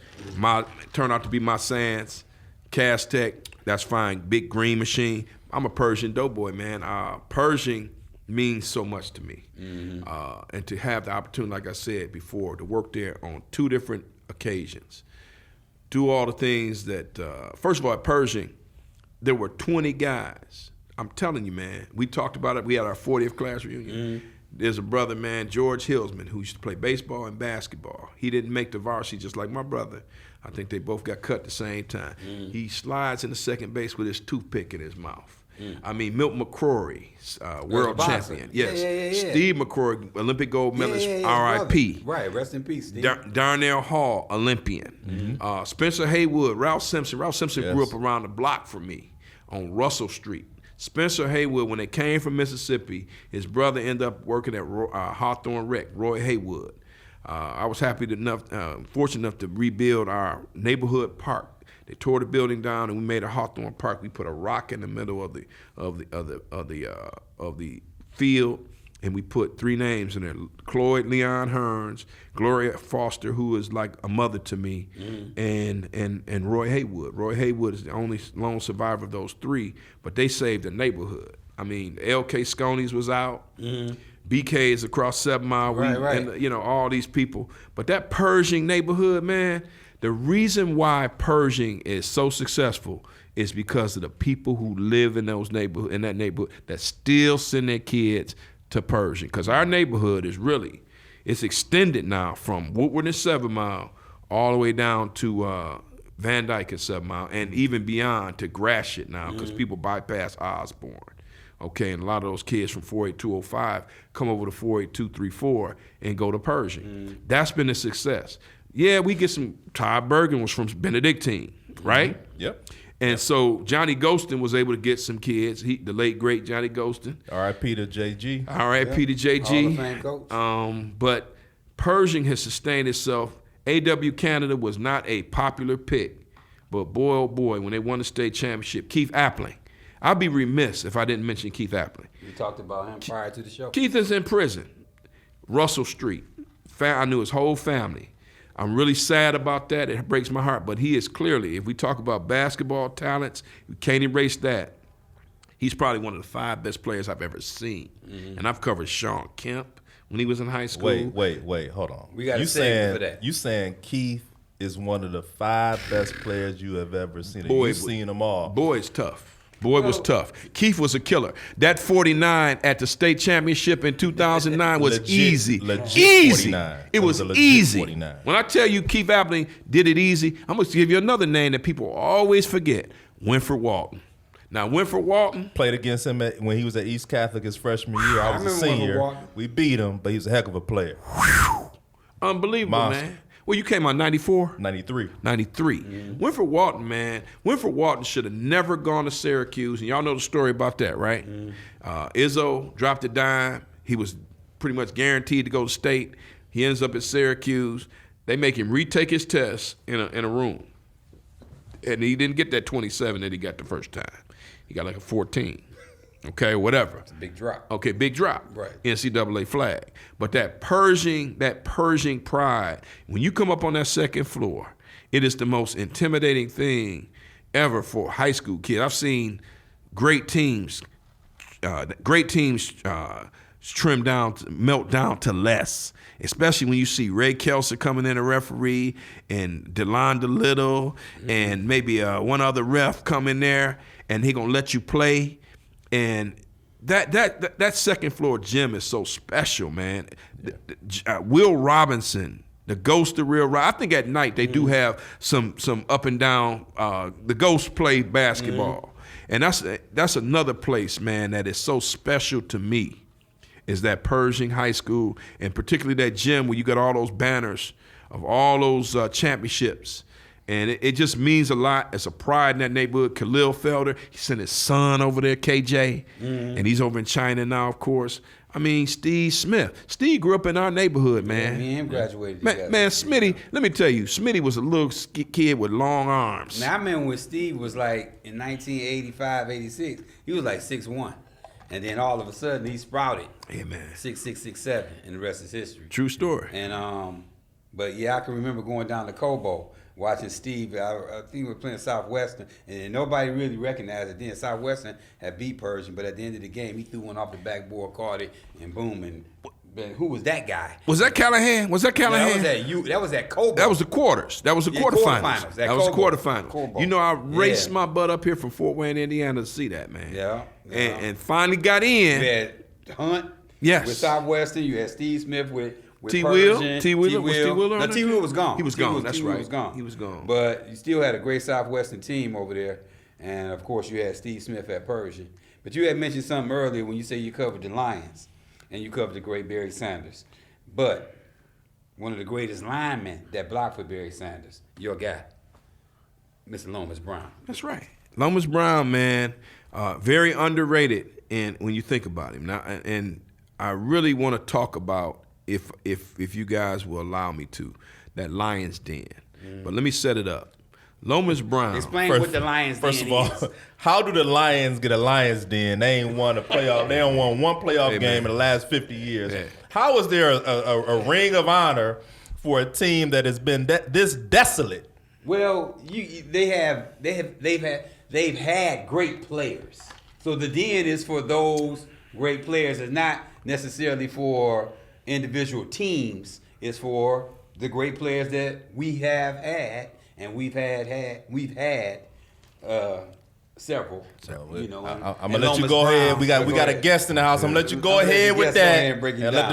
Turned out to be my Sands. Cass Tech, that's fine. Big green machine. I'm a Persian doughboy, man. Persian means so much to me. And to have the opportunity, like I said before, to work there on 2 different occasions, do all the things that, first of all, at Pershing, there were 20 guys. I'm telling you, man, we talked about it. We had our 40th class reunion. There's a brother, man, George Hillsman, who used to play baseball and basketball. He didn't make the varsity just like my brother. I think they both got cut at the same time. He slides into second base with his toothpick in his mouth. I mean, Milt McCrory, world boxer. champion. Yes. Yeah. Steve McCrory, Olympic gold medalist, his R.I.P. brother. Right, rest in peace, Steve. Darnell Hall, Olympian. Spencer Haywood, Ralph Simpson. Ralph Simpson grew up around the block from me on Russell Street. Spencer Haywood, when they came from Mississippi, his brother ended up working at Hawthorne Rec, Roy Haywood. I was fortunate enough to rebuild our neighborhood park. They tore the building down and we made a Hawthorne Park. We put a rock in the middle of the field, and we put 3 names in there: Cloyd Leon Hearns, Gloria Foster, who is like a mother to me, and Roy Haywood. Roy Haywood is the only lone survivor of those 3, but they saved the neighborhood. I mean, L.K. Scones was out. BK is across 7 Mile. Right. And, you know, all these people. But that Pershing neighborhood, man, the reason why Pershing is so successful is because of the people who live in that neighborhood that still send their kids to Pershing. Because our neighborhood is it's extended now from Woodward and 7 Mile all the way down to Van Dyke and 7 Mile, and even beyond to Gratiot now, because people bypass Osborne. Okay, and a lot of those kids from 48205 come over to 48234 and go to Pershing. That's been a success. Yeah, we get some. Todd Bergen was from Benedictine, right? Yep. And so Johnny Ghostin was able to get some kids. The late great Johnny Ghostin. R.I.P. to JG. R.I.P. to JG. Hall of Fame coach. But Pershing has sustained itself. A.W. Canada was not a popular pick, but boy, oh boy, when they won the state championship, Keith Appling. I'd be remiss if I didn't mention Keith Appling. We talked about him prior to the show. Keith is in prison, Russell Street. I knew his whole family. I'm really sad about that. It breaks my heart. But he is clearly, if we talk about basketball talents, we can't erase that. He's probably one of the 5 best players I've ever seen. And I've covered Sean Kemp when he was in high school. Wait, hold on. We got to save him for that. You saying Keith is one of the 5 best players you have ever seen? Boy, You've seen them all. Boy, it's tough. Boy was tough. Keith was a killer. That 49 at the state championship in 2009 was easy. Easy. 49. It was a legit easy. 49. When I tell you Keith Appling did it easy, I'm going to give you another name that people always forget, Winford Walton. Now, Winford Walton. Played against him when he was at East Catholic his freshman year. I was a remember senior. Walton. We beat him, but he's a heck of a player. Unbelievable, Monster. man. Well, you came out 94? 93. 93. Winford Walton, man. Winford Walton should have never gone to Syracuse, and y'all know the story about that, right? Izzo dropped a dime. He was pretty much guaranteed to go to state. He ends up at Syracuse. They make him retake his test in a room, and he didn't get that 27 that he got the first time. He got like a 14. Okay, whatever. It's a big drop. Okay, big drop. Right. NCAA flag. But that Pershing pride, when you come up on that second floor, it is the most intimidating thing ever for high school kids. I've seen great teams trim down, melt down to less, especially when you see Ray Kelser coming in a referee and DeLon DeLittle and maybe one other ref come in there and he gonna let you play. And that second floor gym is so special, man. Will Robinson, the ghost of Real Robinson. I think at night they do have some up and down. The ghosts play basketball, and that's another place, man, that is so special to me. Is that Pershing High School, and particularly that gym where you got all those banners of all those championships. And it just means a lot. It's a pride in that neighborhood. Khalil Felder, he sent his son over there, KJ, and he's over in China now, of course. I mean, Steve Smith. Steve grew up in our neighborhood, man. Me and him graduated Man, together. Smitty, let me tell you, Smitty was a little kid with long arms. Now, I remember when Steve was like in 1985, 86, he was like 6'1". And then all of a sudden he sprouted. Yeah, man. 6'6", 6'7", and the rest is history. True story. And but yeah, I can remember going down to Cobo, watching Steve. I think we were playing Southwestern, and nobody really recognized it then. Southwestern had beat Pershing, but at the end of the game, he threw one off the backboard, caught it, and boom. And who was that guy? Was that Callahan? No, that was at Cobo. That was the quarters. That was the quarterfinals. That was the quarterfinals. Cobo. You know, I raced my butt up here from Fort Wayne, Indiana to see that, man. Yeah. And finally got in. You had Hunt. Yes. With Southwestern, you had Steve Smith with T. Will? Pershing. T. Wheeler? Was T. Wheeler on No, that T. Wheeler was gone. He was T. gone. Wheeler- That's T. Wheeler right. was gone. He was gone. But you still had a great Southwestern team over there. And, of course, you had Steve Smith at Pershing. But you had mentioned something earlier when you say you covered the Lions and you covered the great Barry Sanders. But one of the greatest linemen that blocked for Barry Sanders, your guy, Mr. Lomas Brown. That's right. Lomas Brown, man, very underrated. And when you think about him now, and I really want to talk about, if you guys will allow me to, that Lions Den. But let me set it up. Lomas Brown. Explain what the Lions Den is. First of all, how do the Lions get a Lions Den? They ain't won a playoff. They don't won one playoff game in the last 50 years. Yeah. How is there a ring of honor for a team that has been this desolate? Well, they've had great players. So the Den is for those great players. It's not necessarily for individual teams. It's for the great players that we have had, and we've had several. You know, I'm gonna let you go ahead. We got a guest in the house. I'm gonna let you go ahead with that.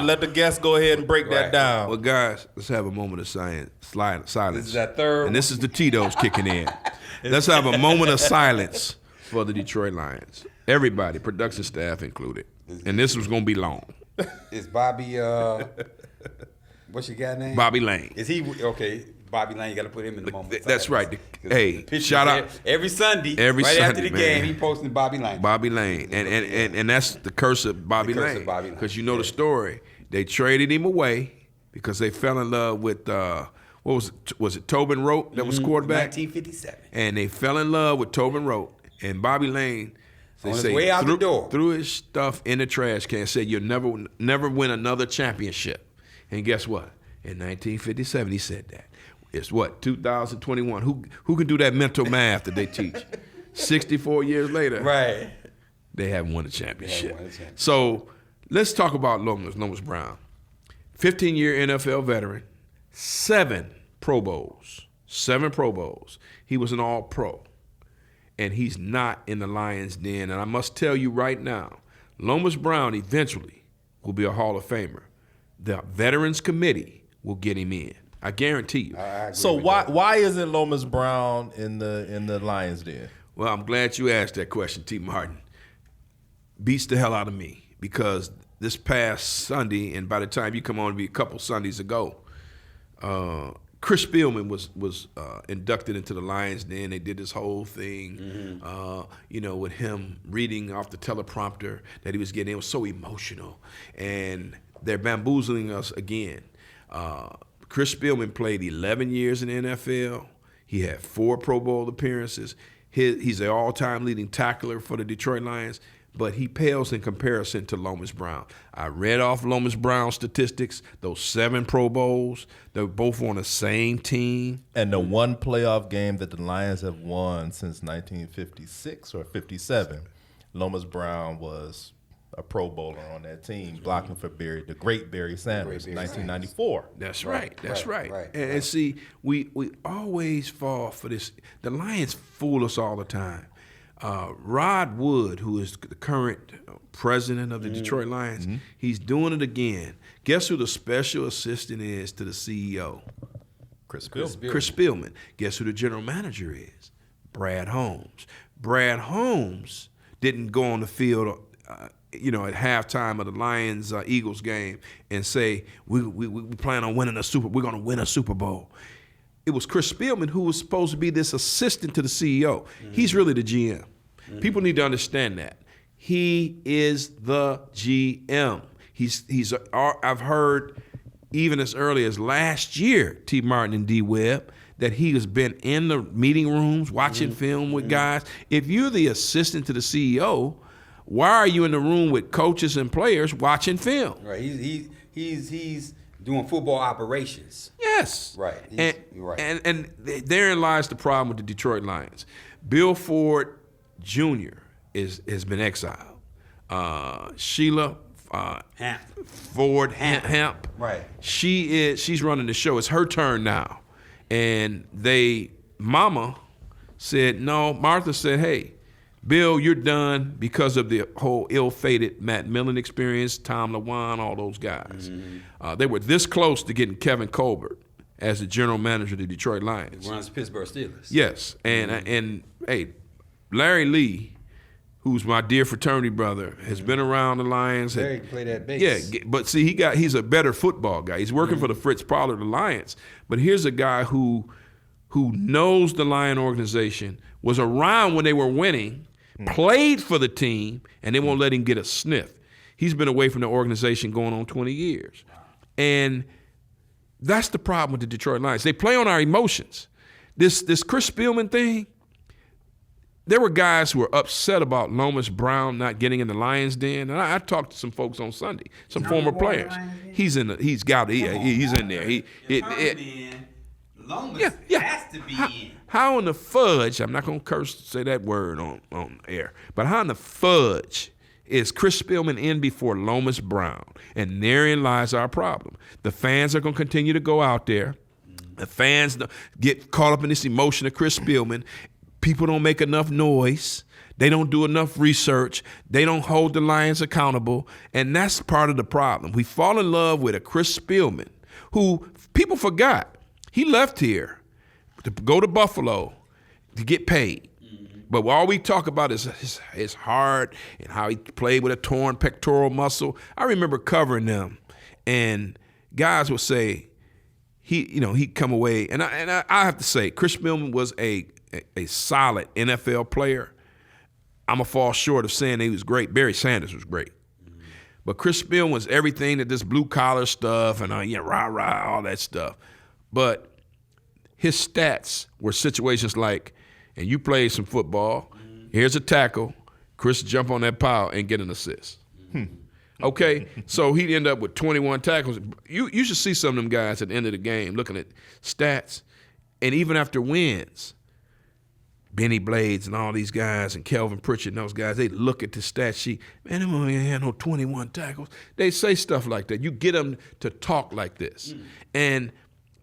Let the guest go ahead and break that down. Well, guys, let's have a moment of silence. This is that third. And this is the Tito's kicking in. Let's have a moment of silence for the Detroit Lions. Everybody, production staff included. And this was going to be long. Is Bobby, what's your guy name? Bobby Lane. Is he, okay, Bobby Lane, you got to put him in the moment. That's right. Hey, pictures shout out. every Sunday, Every right Sunday, after the man. game, he posting Bobby Lane. Bobby Lane. And that's the curse of Bobby The curse Lane. of Bobby Lane. Because you know the story. They traded him away because they fell in love with, what was it Tobin Rote that was quarterback? 1957. And they fell in love with Tobin Rote. And Bobby Lane, they On his say, way out the door. threw his stuff in the trash can, said, you'll never win another championship. And guess what? In 1957, he said that. It's what, 2021? Who can do that mental math that they teach? 64 years later, Right. they haven't won a championship. won a championship. So let's talk about Lomas Brown. 15-year NFL veteran, 7 Pro Bowls. 7 Pro Bowls. He was an All-Pro. And he's not in the Lions' den. And I must tell you right now, Lomas Brown eventually will be a Hall of Famer. The Veterans Committee will get him in. I guarantee you. I agree So with why that. why isn't Lomas Brown in the Lions den? Well, I'm glad you asked that question, T. Martin. Beats the hell out of me because this past Sunday, and by the time you come on, it'll be a couple Sundays ago, Chris Spielman was inducted into the Lions Den. They did this whole thing, with him reading off the teleprompter that he was getting. It was so emotional. And they're bamboozling us again. Chris Spielman played 11 years in the NFL. He had 4 Pro Bowl appearances. He's the all-time leading tackler for the Detroit Lions, but he pales in comparison to Lomas Brown. I read off Lomas Brown's statistics, those 7 Pro Bowls. They're both on the same team. And the one playoff game that the Lions have won since 1956 or 57, Lomas Brown was a Pro Bowler on that team, blocking for the great Barry Sanders, Barry 1994. That's right. That's right. right. And see, we always fall for this. The Lions fool us all the time. Rod Wood, who is the current president of the Detroit Lions, he's doing it again. Guess who the special assistant is to the CEO? Chris Spielman. Chris Spielman. Guess who the general manager is? Brad Holmes. Brad Holmes didn't go on the field at halftime of the Lions-Eagles game and say, we plan on winning we're going to win a Super Bowl. It was Chris Spielman who was supposed to be this assistant to the CEO. He's really the GM. People need to understand that. He is the GM. I've heard even as early as last year, T. Martin and D. Webb, that he has been in the meeting rooms watching film with guys. If you're the assistant to the CEO, why are you in the room with coaches and players watching film? Right. He's doing football operations. Yes. Right. And, right. and therein lies the problem with the Detroit Lions. Bill Ford Jr. has been exiled. Sheila Hamp. Ford Hamp. Right. She's running the show. It's her turn now. And Mama said, no, Martha said, hey, Bill, you're done because of the whole ill-fated Matt Millen experience, Tom LeWan, all those guys. They were this close to getting Kevin Colbert as the general manager of the Detroit Lions. Runs Pittsburgh Steelers. Yes, and hey, Larry Lee, who's my dear fraternity brother, has been around the Lions. Larry played that base. Yeah, but see, he's a better football guy. He's working for the Fritz Pollard, the Lions. But here's a guy who knows the Lion organization, was around when they were winning, played for the team, and they won't let him get a sniff. He's been away from the organization going on 20 years. And that's the problem with the Detroit Lions. They play on our emotions. This Chris Spielman thing, there were guys who were upset about Lomas Brown not getting in the Lions Den. And I talked to some folks on Sunday, some former players. He's in there. Lomas has to be in. How in the fudge, I'm not going to say that word on air, but how in the fudge is Chris Spielman in before Lomas Brown? And therein lies our problem. The fans are going to continue to go out there. The fans get caught up in this emotion of Chris Spielman. People don't make enough noise. They don't do enough research. They don't hold the Lions accountable. And that's part of the problem. We fall in love with a Chris Spielman who people forgot. He left here to go to Buffalo to get paid. But all we talk about is his heart and how he played with a torn pectoral muscle. I remember covering them, and guys would say he'd come away, and I have to say, Chris Spielman was a solid NFL player. I'm gonna fall short of saying he was great. Barry Sanders was great. But Chris Spielman was everything that this blue collar stuff and rah, all that stuff. But his stats were situations like, and you played some football, here's a tackle, Chris jump on that pile and get an assist. Okay, so he'd end up with 21 tackles. You should see some of them guys at the end of the game looking at stats, and even after wins, Benny Blades and all these guys and Kelvin Pritchard and those guys, they look at the stat sheet. Man, them only had no 21 tackles. They say stuff like that. You get them to talk like this. And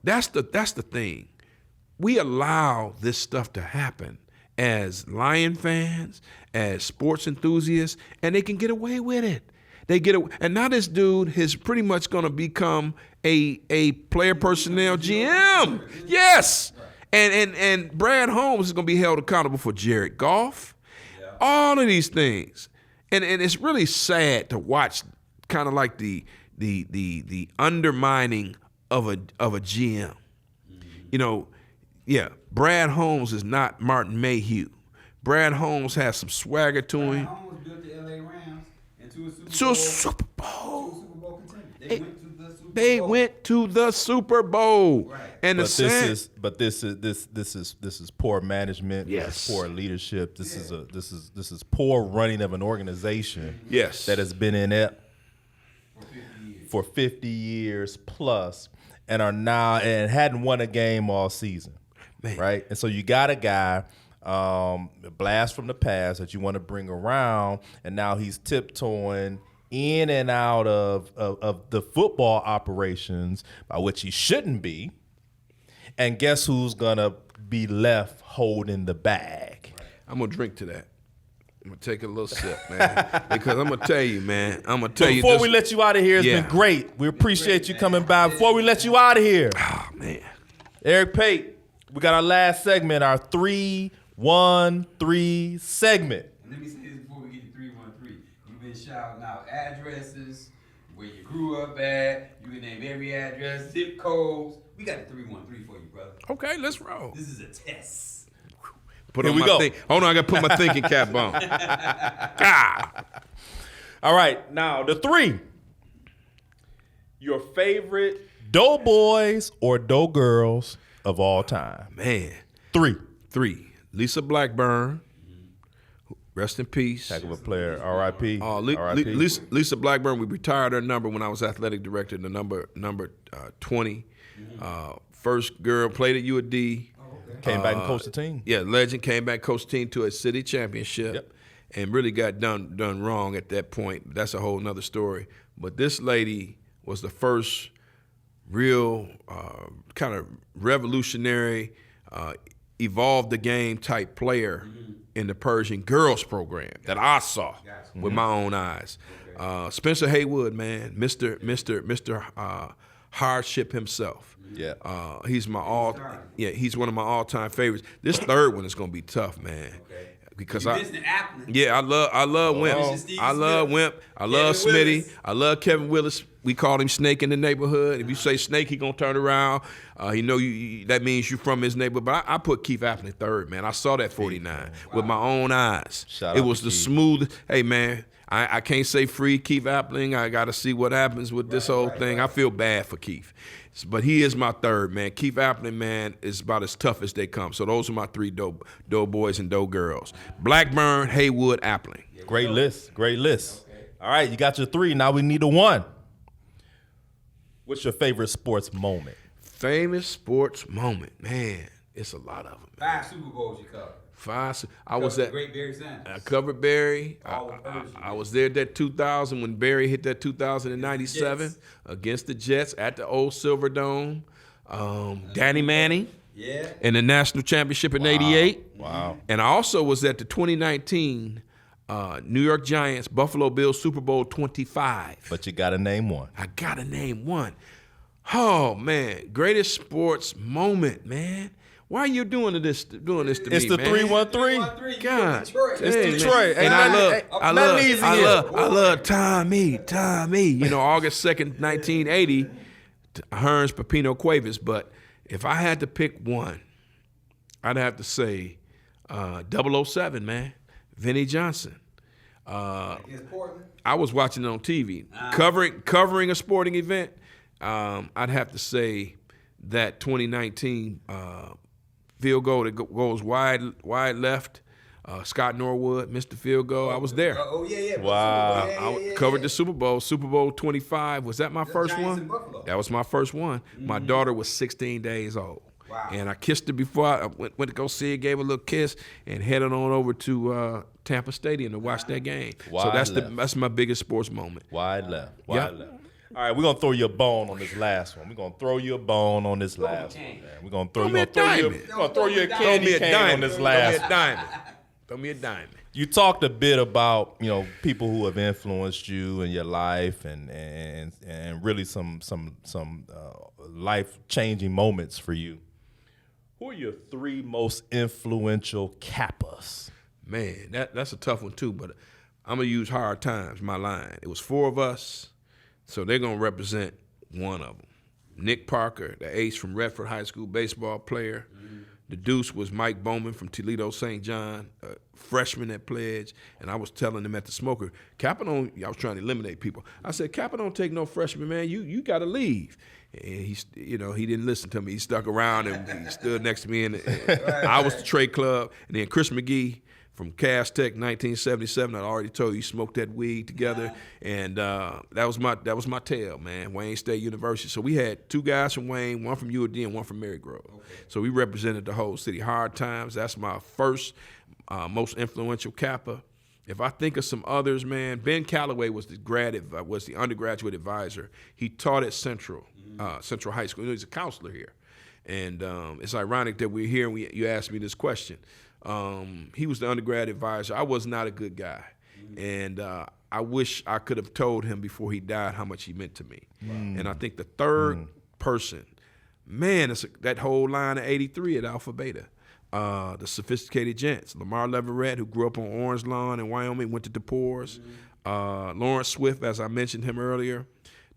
that's the thing. We allow this stuff to happen as Lion fans, as sports enthusiasts, and they can get away with it. And now this dude is pretty much going to become a player personnel GM. Yes. And Brad Holmes is going to be held accountable for Jared Goff, all of these things, and it's really sad to watch, kind of like the undermining of a GM. Brad Holmes is not Martin Mayhew. Brad Holmes has some swagger to him. Brad Holmes built the LA Rams into a Super Bowl. They went to the Super Bowl. Right. And this is poor management. Yes. This is poor leadership. This is poor running of an organization. Yes. That has been in it for 50 years plus, and are now and hadn't won a game all season. Man. Right? And so you got a guy, a blast from the past that you want to bring around, and now he's tiptoeing in and out of the football operations, by which he shouldn't be. And guess who's gonna be left holding the bag? I'm gonna drink to that. I'm gonna take a little sip, man, because I'm gonna tell you, man. Before we let you out of here, it's been great. We appreciate you coming by. Before we let you out of here, oh man, Eric Pate, we got our last segment, our 3-1-3 segment. Let me say this before we get to 3-1-3. You've been shouting out addresses, where you grew up at. You can name every address, zip codes. We got a 3-1-3 for you, brother. Okay, let's roll. This is a test. Here we go. Hold on, I got to put my thinking cap on. All right, now the 3. Your favorite doughboys or doughgirls of all time. Man. 3. Lisa Blackburn. Rest in peace. Heck of a player. R.I.P. Lisa Blackburn, we retired her number when I was athletic director, the number 20. First girl, played at UAD. Came back and coached the team. Yeah, legend, came back, coached the team to a city championship, and really got done wrong at that point. That's a whole nother story. But this lady was the first real kind of revolutionary, evolved the game type player in the Persian girls program that I saw with my own eyes. Spencer Haywood, man, Mr. Hardship himself. Yeah. He's he's one of my all-time favorites. This third one is gonna be tough, man. Okay. Because I love Wimp. I love Wimp. I love Smitty. I love Kevin Willis. We call him Snake in the neighborhood. If you say Snake, he gonna turn around. He know you. That means you from his neighborhood. But I put Keith Appling third, man. I saw that 49 with my own eyes. It was the smooth. Hey, man. I can't say free Keith Appling. I got to see what happens with this whole thing. I feel bad for Keith. But he is my third, man. Keith Appling, man, is about as tough as they come. So those are my 3 doughboys and doughgirls. Blackburn, Haywood, Appling. Great list. All right, you got your 3. Now we need a 1. What's your favorite sports moment? Famous sports moment. Man, it's a lot of them. 5 Super Bowls you covered. 5. I was at great Barry Sanders. I covered Barry. I was there that 2000 when Barry hit that 2097 against the Jets at the old Silverdome. Danny Manning. Yeah. In the national championship in '88. Wow. And I also was at the 2019 New York Giants Buffalo Bills Super Bowl 25. But you got to name one. I got to name one. Oh man, greatest sports moment, man. Why are you doing this to It's me, the man? 313. God, Detroit. It's dang, Detroit. man. And I love Tommy. August 2nd, 1980, Hearns, Pepino, Cuevas. But if I had to pick one, I'd have to say 007, man, Vinnie Johnson. I was watching it on TV, covering a sporting event. I'd have to say that 2019 field goal that goes wide left. Scott Norwood missed the field goal. I was there. Wow. I covered the Super Bowl. Super Bowl 25. Was that my first one? That was my first one. My daughter was 16 days old. Wow. And I kissed her before I went to go see her, gave her a little kiss, and headed on over to Tampa Stadium to watch that game. Wide So left. that's my biggest sports moment. Wide left. Yep. All right, we're gonna throw you a bone on this last one. We're gonna throw you a bone on this last one, man. We're gonna throw you a candy cane on this last one. Throw me a diamond. You talked a bit about, people who have influenced you in your life and really some life-changing moments for you. Who are your 3 most influential Kappas? Man, that's a tough one too, but I'm gonna use Hard Times, my line. It was 4 of us, so they're gonna represent one of them. Nick Parker, the ace from Redford High School, baseball player. The deuce was Mike Bowman from Toledo St. John, a freshman at Pledge, and I was telling him at the smoker, Kappa don't, I was trying to eliminate people. I said, Kappa don't take no freshman, man. You got to leave. And he didn't listen to me. He stuck around and he stood next to me, and I was the Trey Club. And then Chris McGee from Cass Tech, 1977. I already told you, he smoked that weed together, and that was my tale, man. Wayne State University. So we had 2 guys from Wayne, one from UAD and one from Marygrove. Okay. So we represented the whole city. Hard Times. That's my first, most influential Kappa. If I think of some others, man, Ben Calloway was the undergraduate advisor. He taught at Central High School. He's a counselor here, and it's ironic that we're here and you asked me this question. He was the undergrad advisor. I was not a good guy, and I wish I could have told him before he died how much he meant to me. Wow. And I think the third person, man, it's that whole line of 83 at Alpha Beta. The sophisticated gents, Lamar Leverett, who grew up on Orange Lawn in Wyoming, went to DePores. Lawrence Swift, as I mentioned him earlier.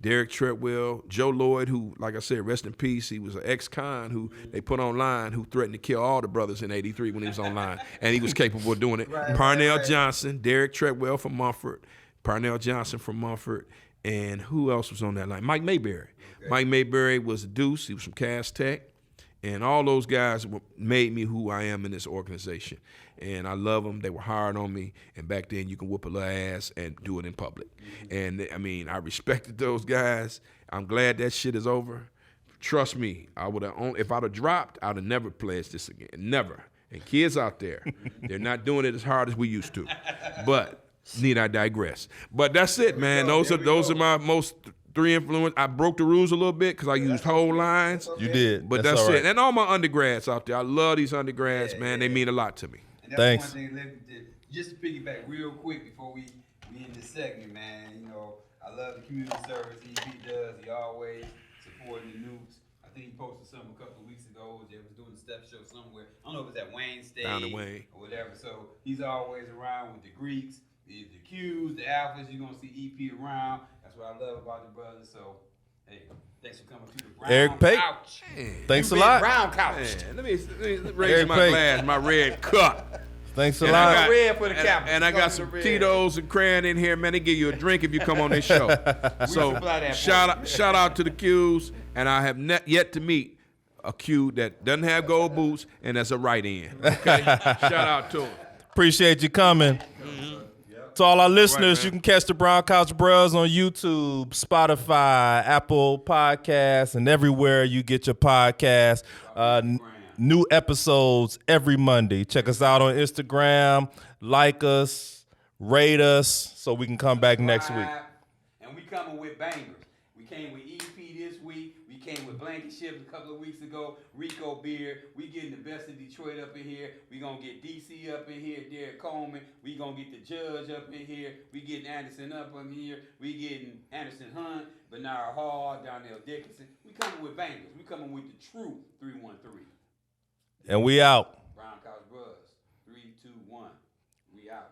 Derek Treadwell, Joe Lloyd, who, like I said, rest in peace. He was an ex-con who they put online who threatened to kill all the brothers in 83 when he was online, and he was capable of doing it. Parnell Johnson, Derek Treadwell from Mumford, Parnell Johnson from Mumford, and who else was on that line? Mike Mayberry. Okay. Mike Mayberry was a deuce. He was from Cass Tech. And all those guys made me who I am in this organization. And I love them. They were hard on me. And back then, you can whoop a little ass and do it in public. And, I respected those guys. I'm glad that shit is over. Trust me, if I'd have dropped, I'd have never pledged this again. Never. And kids out there, they're not doing it as hard as we used to. But need I digress. But that's it, man. Those are my most 3 influence. I broke the rules a little bit because I used whole lines. You did. But that's it. And all my undergrads out there. I love these undergrads, man. They mean a lot to me. And Thanks. One thing, just to piggyback real quick before we end this segment, man. I love the community service EP does. He always supporting the nukes. I think he posted something a couple of weeks ago. They was doing a step show somewhere. I don't know if it was at Wayne State Down in Wayne. or whatever. So he's always around with the Greeks, the Qs, the Alphas. You're gonna see EP around. That's what I love about the brothers. So, hey, thanks for coming to the Brown Eric Pate. Couch. Thanks a lot. Brown Couch. Man, let me raise Eric my Pate. glass, my red cup. Thanks a And lot. red for the cap. And I got some Tito's and Crayon in here, man. They give you a drink if you come on this show. So supply that shout out to the Qs, and I have yet to meet a Q that doesn't have gold boots and that's a right end. Okay, shout out to him. Appreciate you coming. To all our listeners, man. you can catch the Brown Couch Bros on YouTube, Spotify, Apple Podcasts, and everywhere you get your podcasts. New episodes every Monday. Check us out on Instagram. Like us, rate us, so we can come back next week. And we coming with bangers. We came with EP this week. We came with Blanket Ships a couple of weeks ago. Rico Beard. We getting the best of Detroit up in here. We gonna get DC up in here. Derek Coleman. We gonna get the Judge up in here. We getting Anderson up in here. We getting Anderson Hunt, Bernard Hall, Darnell Dickinson. We coming with bangers. We coming with the true 313. And we out. Brown Couch Bros. 3, 2, 1. We out.